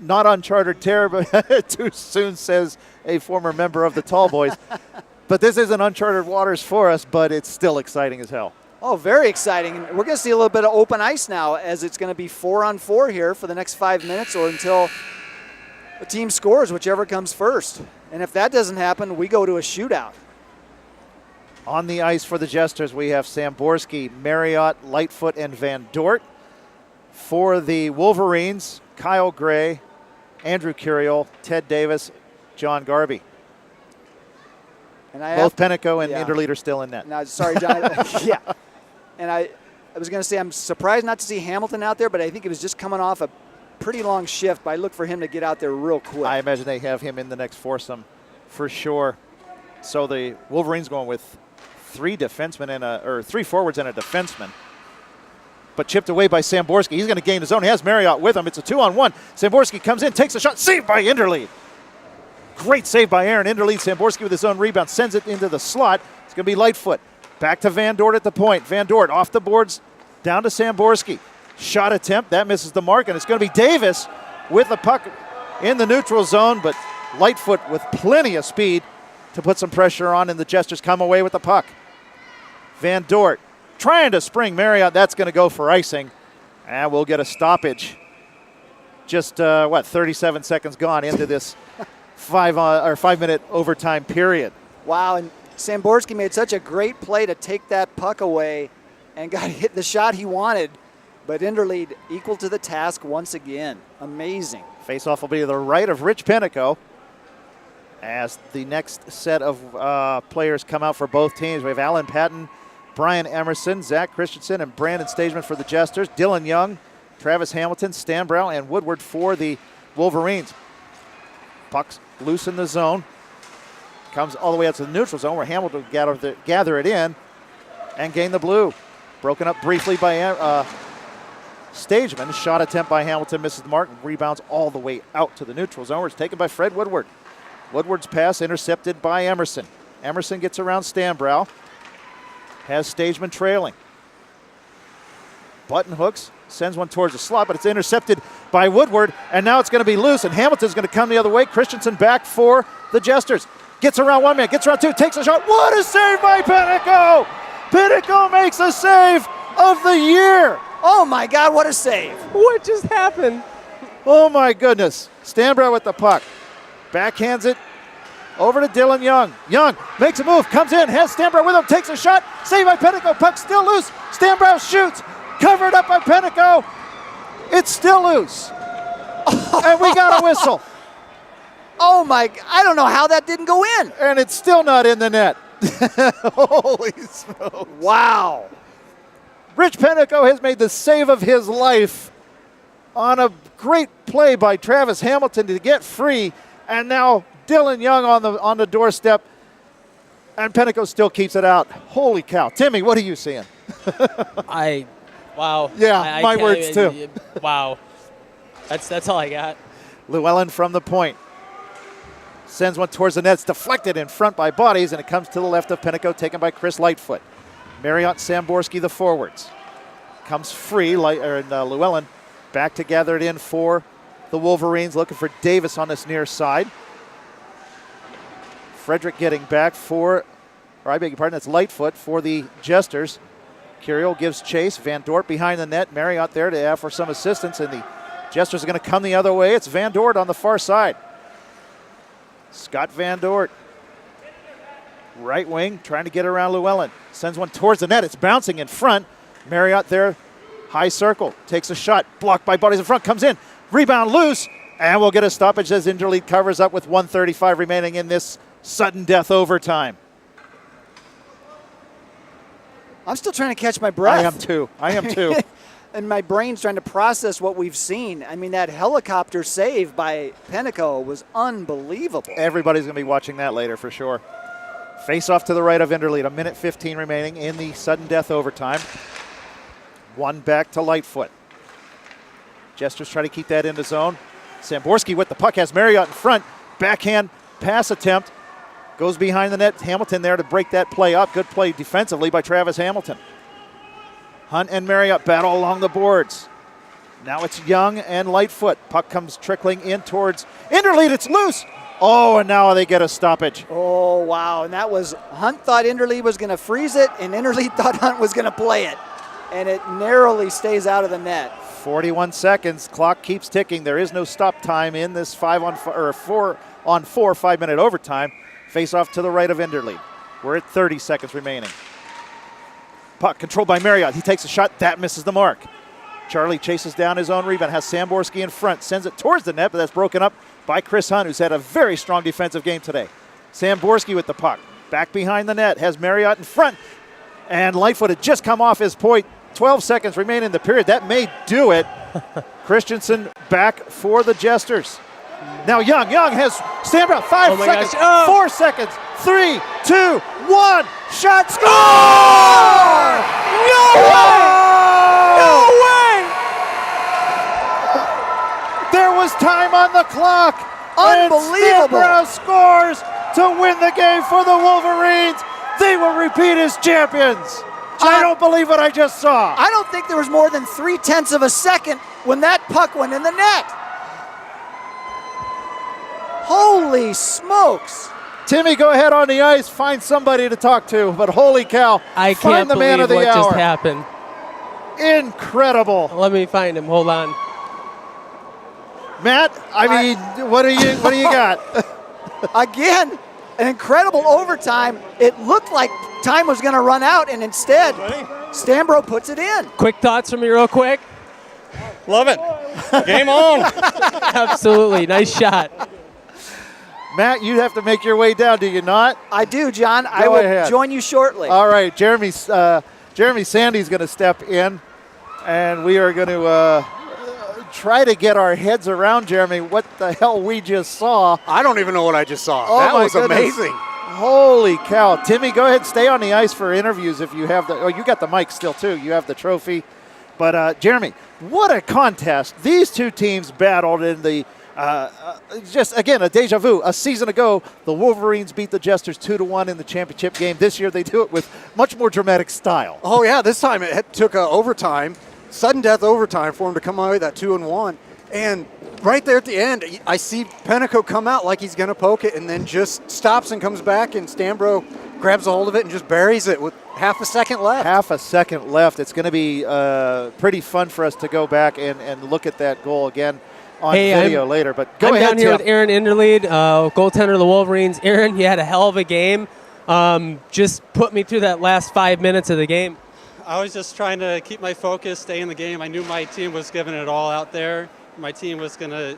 not uncharted territory, too soon, says a former member of the Tall Boys. But this isn't uncharted waters for us, but it's still exciting as hell. Oh, very exciting. And we're going to see a little bit of open ice now, as it's going to be 4-on-4 here for the next 5 minutes or until the team scores, whichever comes first. And if that doesn't happen, we go to a shootout. On the ice for the Jesters, we have Samborski, Marriott, Lightfoot, and Van Dort. For the Wolverines, Kyle Gray, Andrew Curiel, Ted Davis, John Garby. And both Penico and Interleader still in net. No, sorry, John. Yeah. And I was going to say, I'm surprised not to see Hamilton out there, but I think it was just coming off a pretty long shift. But I look for him to get out there real quick. I imagine they have him in the next foursome for sure. So the Wolverines going with 3 forwards and a defenseman. But chipped away by Samborski. He's going to gain his own. He has Marriott with him. It's a 2-on-1. Samborski comes in, takes a shot, saved by Interlead. Great save by Aaron. Interlead Samborski with his own rebound. Sends it into the slot. It's going to be Lightfoot. Back to Van Dort at the point. Van Dort off the boards. Down to Samborski. Shot attempt. That misses the mark. And it's going to be Davis with the puck in the neutral zone. But Lightfoot with plenty of speed to put some pressure on. And the Jesters come away with the puck. Van Dort trying to spring Marriott. That's going to go for icing. And we'll get a stoppage. Just, 37 seconds gone into this 5-minute overtime period. Wow, and Samborski made such a great play to take that puck away and got hit the shot he wanted. But Interlead equal to the task once again. Amazing. Faceoff will be to the right of Rich Penico as the next set of players come out for both teams. We have Alan Patton, Brian Emerson, Zach Christensen, and Brandon Stageman for the Jesters. Dylan Young, Travis Hamilton, Stan Brown, and Woodward for the Wolverines. Puck's loose in the zone. Comes all the way out to the neutral zone where Hamilton will gather it in and gain the blue. Broken up briefly by Stageman. Shot attempt by Hamilton misses the mark and rebounds all the way out to the neutral zone where it's taken by Fred Woodward. Woodward's pass intercepted by Emerson. Emerson gets around Stanbrow. Has Stageman trailing. Button hooks, sends one towards the slot, but it's intercepted by Woodward, and now it's going to be loose, and Hamilton's going to come the other way. Christensen back for the Jesters. Gets around one man, gets around two, takes a shot. What a save by Penico! Penico makes a save of the year! Oh my God, what a save. What just happened? Oh my goodness. Stanbrough with the puck. Backhands it over to Dylan Young. Young makes a move, comes in, has Stanbrough with him, takes a shot. Saved by Penico, puck still loose. Stanbrough shoots, covered up by Penico. It's still loose. And we got a whistle. Oh my, I don't know how that didn't go in. And it's still not in the net. Holy smokes. Wow. Rich Penico has made the save of his life on a great play by Travis Hamilton to get free. And now Dylan Young on the doorstep. And Penico still keeps it out. Holy cow. Timmy, what are you seeing? Wow. Yeah, I my can't words even- too. Wow. That's all I got. Llewellyn from the point. Sends one towards the net. It's deflected in front by Bodies, and it comes to the left of Penico, taken by Chris Lightfoot. Marriott Samborski, the forwards. Comes free, Llewellyn back to gather it in for the Wolverines, looking for Davis on this near side. Frederick getting back that's Lightfoot for the Jesters. Curiel gives chase. Van Dort behind the net. Marriott there to offer some assistance, and the Jesters are going to come the other way. It's Van Dort on the far side. Scott Van Dort, right wing, trying to get around Llewellyn. Sends one towards the net. It's bouncing in front. Marriott there, high circle, takes a shot. Blocked by Bodies in front, comes in. Rebound loose, and we'll get a stoppage as Interlead covers up with 1:35 remaining in this sudden death overtime. I'm still trying to catch my breath. I am too. And my brain's trying to process what we've seen. I mean, that helicopter save by Penico was unbelievable. Everybody's going to be watching that later for sure. Face off to the right of Interlead. 1:15 remaining in the sudden death overtime. One back to Lightfoot. Jesters try to keep that in the zone. Samborski with the puck has Marriott in front. Backhand pass attempt. Goes behind the net. Hamilton there to break that play up. Good play defensively by Travis Hamilton. Hunt and Marriott battle along the boards. Now it's Young and Lightfoot. Puck comes trickling in towards Interlead. It's loose. Oh, and now they get a stoppage. Oh, wow. And that was, Hunt thought Interlead was going to freeze it, and Interlead thought Hunt was going to play it. And it narrowly stays out of the net. 41 seconds. Clock keeps ticking. There is no stop time in this 4-on-4 5-minute overtime. Face off to the right of Interlead. We're at 30 seconds remaining. Puck controlled by Marriott. He takes a shot. That misses the mark. Charlie chases down his own rebound. Has Samborski in front. Sends it towards the net, but that's broken up by Chris Hunt, who's had a very strong defensive game today. Samborski with the puck. Back behind the net. Has Marriott in front. And Lightfoot had just come off his point. 12 seconds remain in the period. That may do it. Christensen back for the Jesters. Now Young has Stanbrough. 5 seconds. Gosh. 4 seconds. 3, 2, 1. Shot. Score! No way! No way! There was time on the clock. Unbelievable. And Stanbro scores to win the game for the Wolverines. They will repeat as champions. I don't believe what I just saw. I don't think there was more than 0.3 of a second when that puck went in the net. Holy smokes. Timmy, go ahead on the ice, find somebody to talk to, but holy cow, I find can't the man of believe the what hour. just happened. Incredible. Let me find him. Hold on. Matt, I mean, what do you got? Again, an incredible overtime. It looked like time was going to run out, and instead, Stanbro puts it in. Quick thoughts from me real quick. Love it. Game on. Absolutely. Nice shot. Matt, you have to make your way down, do you not? I do, John. I will ahead. join you shortly. All right, Jeremy Sandy's going to step in, and we are going to try to get our heads around, Jeremy, what the hell we just saw. I don't even know what I just saw. Oh, that my was goodness. amazing. Holy cow. Timmy, go ahead, stay on the ice for interviews if you have the, oh, you got the mic still too. You have the trophy. But Jeremy, what a contest. These two teams battled in the, just again, a deja vu. A season ago, the Wolverines beat the Jesters 2-1 in the championship game. This year they do it with much more dramatic style. Oh, yeah, this time it took overtime, sudden death overtime for him to come away with that 2-1. And right there at the end, I see Pennico come out like he's going to poke it and then just stops and comes back, and Stanbro grabs a hold of it and just buries it with half a second left. Half a second left. It's going to be pretty fun for us to go back and look at that goal again on video later. But go I'm ahead, down here Tim. with Aaron Inderlead, goaltender of the Wolverines. Aaron, you had a hell of a game. Just put me through that last 5 minutes of the game. I was just trying to keep my focus, stay in the game. I knew my team was giving it all out there. My team was going to,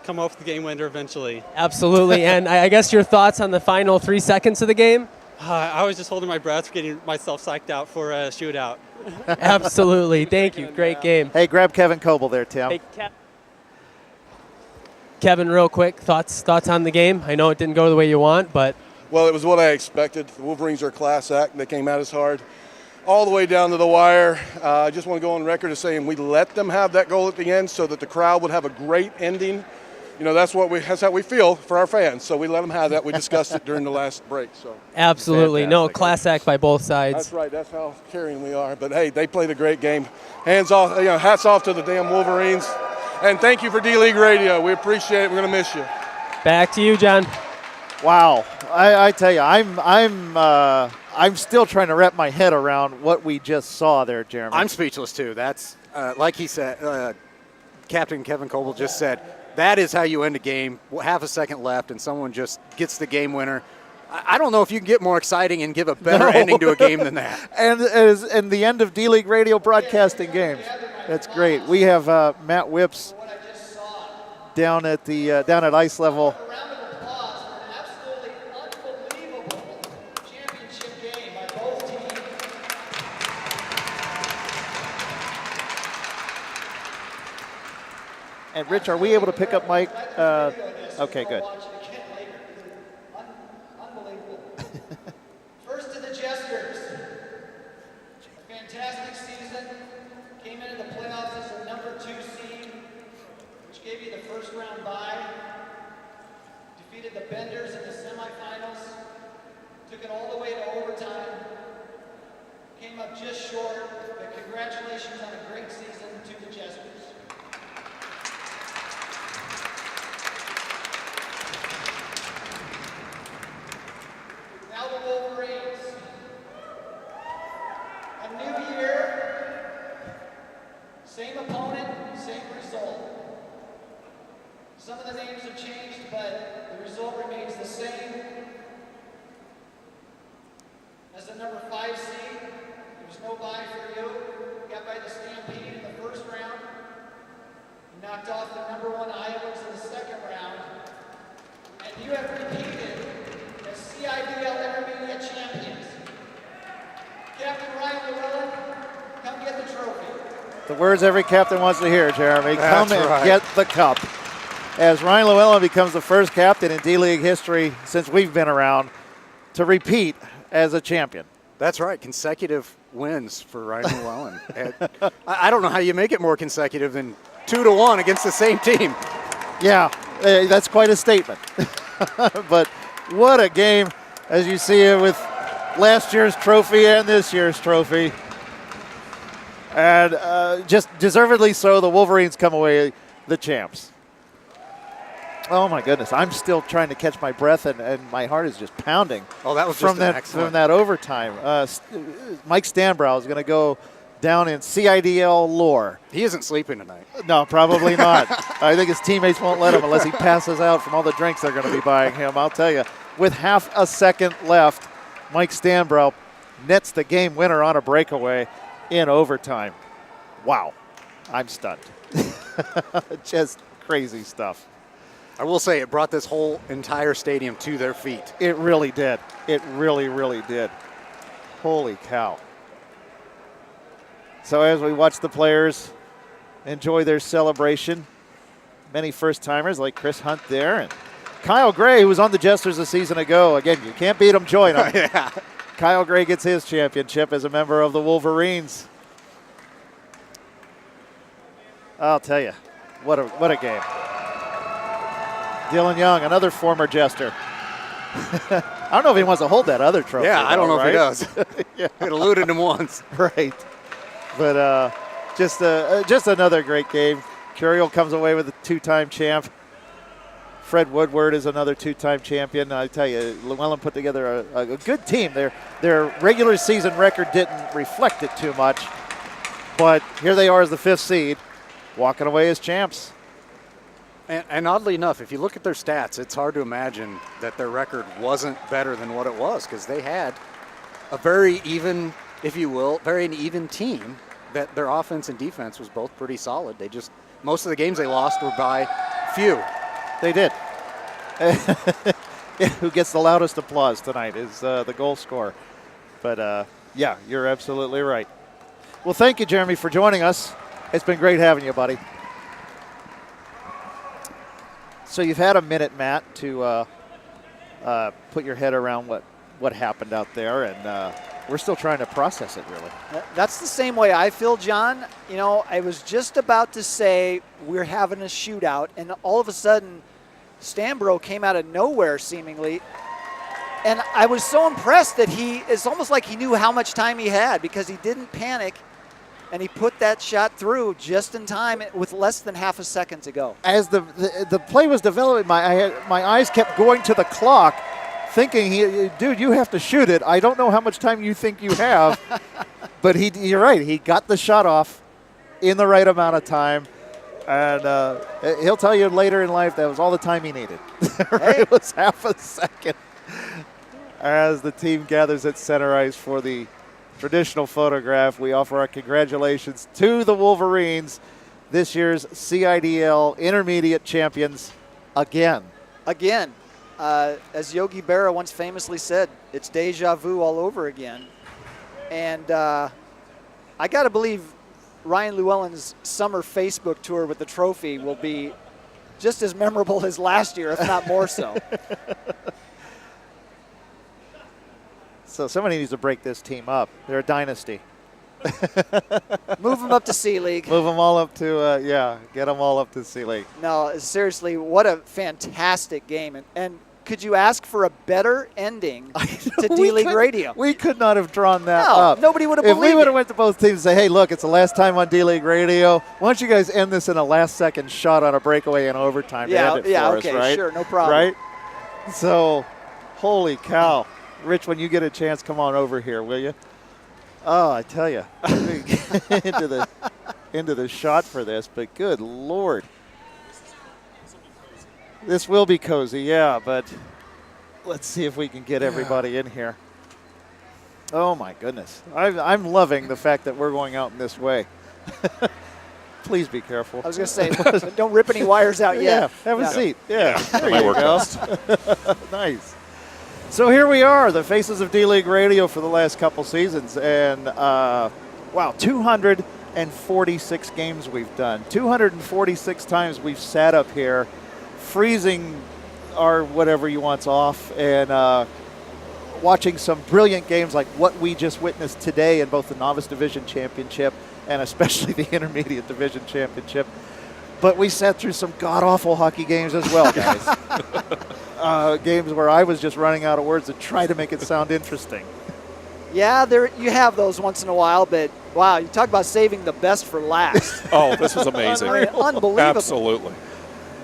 come off the game winner eventually. Absolutely. And I guess your thoughts on the final 3 seconds of the game? I was just holding my breath, getting myself psyched out for a shootout. Absolutely. Thank you. Great game. Hey, grab Kevin Coble there, Tim. Hey, Kevin, real quick, thoughts on the game? I know it didn't go the way you want, but... Well, it was what I expected. The Wolverines are a class act. They came at us hard all the way down to the wire. I just want to go on record as saying we let them have that goal at the end so that the crowd would have a great ending. That's how we feel for our fans. So we let them have that. We discussed it during the last break. So absolutely. No, class act by both sides. That's right. That's how caring we are. But hey, they played a great game. Hands off, hats off to the damn Wolverines. And thank you for D-League Radio. We appreciate it. We're going to miss you. Back to you, John. Wow, I tell you, I'm still trying to wrap my head around what we just saw there, Jeremy. I'm speechless, too. That's, like he said, Captain Kevin Coble just said, that is how you end a game. Half a second left, and someone just gets the game winner. I don't know if you can get more exciting and give a better ending to a game than that. and the end of D-League Radio broadcasting games. That's great. We have Matt Whips down at ice level. And Rich, are we able to pick up Mike? Okay, good. Unbelievable. First to the Jesters. A fantastic season. Came into the playoffs as a number 2 seed, which gave you the first round bye. Defeated the Benders in the semifinals. Took it all the way to overtime. Came up just short, but congratulations on a great season to the Jesters. Now the Wolverines. A new year, same opponent, same result. Some of the names have changed, but the result remains the same. As the number 5 seed, there was no bye for you. Got by the Stampede in the first round. You knocked off the number 1 Iowans in the second round. And you have repeated as CIDL Intermediate champions. Captain Ryan Llewellyn, come get the trophy. The words every captain wants to hear, Jeremy. Come That's and right. get the cup. As Ryan Llewellyn becomes the first captain in D-League history since we've been around to repeat as a champion. That's right, consecutive wins for Ryan Llewellyn. I don't know how you make it more consecutive than 2-1 against the same team. Yeah, That's quite a statement. But what a game, as you see it with last year's trophy and this year's trophy. And just deservedly so, the Wolverines come away the champs. Oh my goodness, I'm still trying to catch my breath, and my heart is just pounding. Oh, that was from just excellent. from that overtime. Mike Stanbrough is going to go down in CIDL lore. He isn't sleeping tonight. No, probably not. I think his teammates won't let him unless he passes out from all the drinks they're going to be buying him. I'll tell you, with half a second left, Mike Stanbrough nets the game winner on a breakaway in overtime. Wow, I'm stunned. Just crazy stuff. I will say it brought this whole entire stadium to their feet. It really did. It really, really did. Holy cow. So as we watch the players enjoy their celebration, many first-timers like Chris Hunt there, and Kyle Gray, who was on the Jesters a season ago. Again, you can't beat him, join him. Yeah. Kyle Gray gets his championship as a member of the Wolverines. I'll tell you, what a game. Dylan Young, another former Jester. I don't know if he wants to hold that other trophy. Yeah, I don't know if he does. Yeah. It eluded him once. Right. But just another great game. Curiel comes away with a two-time champ. Fred Woodward is another two-time champion. I tell you, Llewellyn put together a good team. Their regular season record didn't reflect it too much, but here they are as the 5th seed, walking away as champs. And oddly enough, if you look at their stats, it's hard to imagine that their record wasn't better than what it was, because they had a very even, if you will, very even team. That their offense and defense was both pretty solid. They just, most of the games they lost were by few. They did. Who gets the loudest applause tonight is the goal scorer. But yeah, you're absolutely right. Well, thank you, Jeremy, for joining us. It's been great having you, buddy. So you've had a minute, Matt, to put your head around what happened out there, and we're still trying to process it, really. That's the same way I feel, John. You know, I was just about to say we're having a shootout, and all of a sudden, Stanbrough came out of nowhere, seemingly. And I was so impressed that it's almost like he knew how much time he had, because he didn't panic, and he put that shot through just in time with less than half a second to go. As the play was developing, my eyes kept going to the clock, thinking, dude, you have to shoot it. I don't know how much time you think you have, but you're right. He got the shot off in the right amount of time, and he'll tell you later in life that was all the time he needed. It was half a second. As the team gathers at center ice for the traditional photograph, we offer our congratulations to the Wolverines, this year's CIDL Intermediate Champions again. Again. As Yogi Berra once famously said, it's deja vu all over again. And I got to believe Ryan Llewellyn's summer Facebook tour with the trophy will be just as memorable as last year, if not more so. So somebody needs to break this team up. They're a dynasty. Move them up to C-League. Move them all up to, get them all up to C-League. No, seriously, what a fantastic game. And could you ask for a better ending to D-League Radio? We could not have drawn that up. Nobody would have believed it. If we would have went to both teams and say, hey, look, it's the last time on D-League Radio. Why don't you guys end this in a last-second shot on a breakaway in overtime to end it for us, right? Sure, no problem. Right? So, holy cow. Rich, when you get a chance, come on over here, will you? Oh, I tell you, into the shot for this, but good Lord. This will be cozy, yeah, but let's see if we can get everybody in here. Oh, my goodness. I'm loving the fact that we're going out in this way. Please be careful. I was going to say, don't rip any wires out yet. Yeah, have a seat. Yeah, there you go. Nice. So here we are, the faces of D-League Radio for the last couple seasons. And, wow, 246 games we've done. 246 times we've sat up here, freezing our whatever you want's off, and watching some brilliant games like what we just witnessed today in both the Novice Division Championship and especially the Intermediate Division Championship. But we sat through some god-awful hockey games as well, guys. Games where I was just running out of words to try to make it sound interesting. Yeah, there you have those once in a while, but wow, you talk about saving the best for last. Oh, this was amazing. Unbelievable. Absolutely.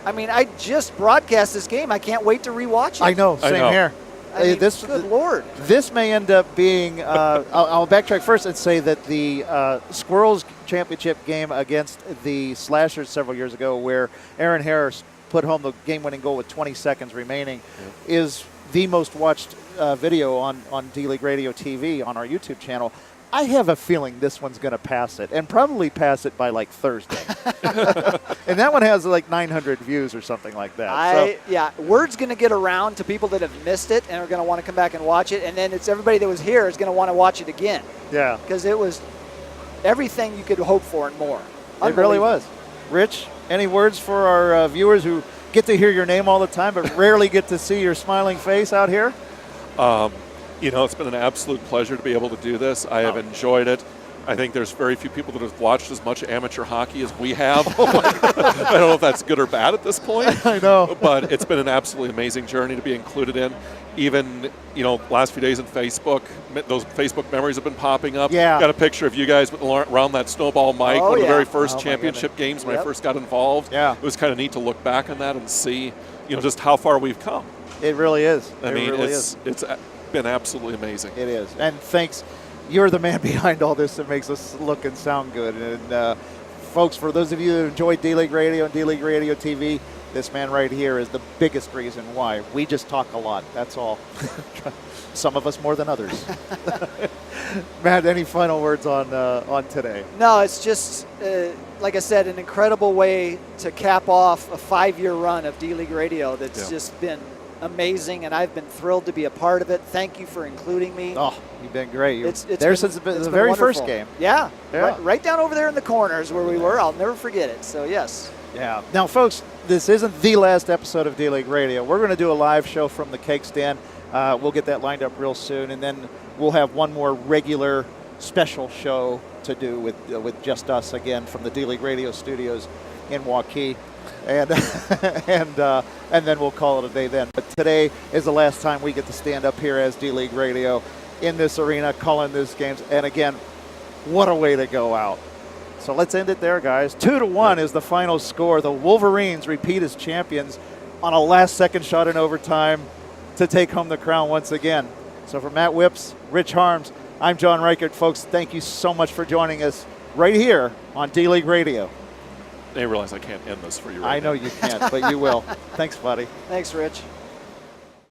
I mean, I just broadcast this game. I can't wait to rewatch it. I know, same here. I mean, good Lord. This may end up being, I'll backtrack first and say that the Squirrels championship game against the Slashers several years ago, where Aaron Harris put home the game-winning goal with 20 seconds remaining, is the most watched video on D-League Radio TV on our YouTube channel. I have a feeling this one's going to pass it, and probably pass it by like Thursday. And that one has like 900 views or something like that. Yeah, word's going to get around to people that have missed it and are going to want to come back and watch it, and then it's everybody that was here is going to want to watch it again. Yeah. Because it was everything you could hope for and more. It really was. Rich, any words for our viewers who get to hear your name all the time but rarely get to see your smiling face out here? You know, it's been an absolute pleasure to be able to do this. I have enjoyed it. I think there's very few people that have watched as much amateur hockey as we have. I don't know if that's good or bad at this point. I know. But it's been an absolutely amazing journey to be included in. Even, you know, last few days in Facebook, those Facebook memories have been popping up. Yeah. Got a picture of you guys around that snowball mic, one of the very first championship games when I first got involved. Yeah. It was kind of neat to look back on that and see, you know, just how far we've come. It really is. I mean, it's been absolutely amazing. It is. And thanks. You're the man behind all this that makes us look and sound good. And folks, for those of you who enjoy D-League Radio and D-League Radio TV, this man right here is the biggest reason why. We just talk a lot. That's all. Some of us more than others. Matt, any final words on today? No, it's just, like I said, an incredible way to cap off a 5-year run of D-League Radio that's just been amazing, and I've been thrilled to be a part of it. Thank you for including me. Oh, you've been great. It's there since the very wonderful. first game. Yeah, yeah. Right down over there in the corners where we were. I'll never forget it. So, yes. Yeah. Now, folks, this isn't the last episode of D-League Radio. We're going to do a live show from the Cake Stand. We'll get that lined up real soon, and then we'll have one more regular special show to do with just us again from the D-League Radio studios in Waukee. And and then we'll call it a day then. But today is the last time we get to stand up here as D-League Radio in this arena calling these games. And again, what a way to go out. So let's end it there, guys. 2-1 is the final score. The Wolverines repeat as champions on a last-second shot in overtime to take home the crown once again. So for Matt Whips, Rich Harms, I'm John Reichert. Folks, thank you so much for joining us right here on D-League Radio. I realize I can't end this for you right I know now. you can't, but you will. Thanks, buddy. Thanks, Rich.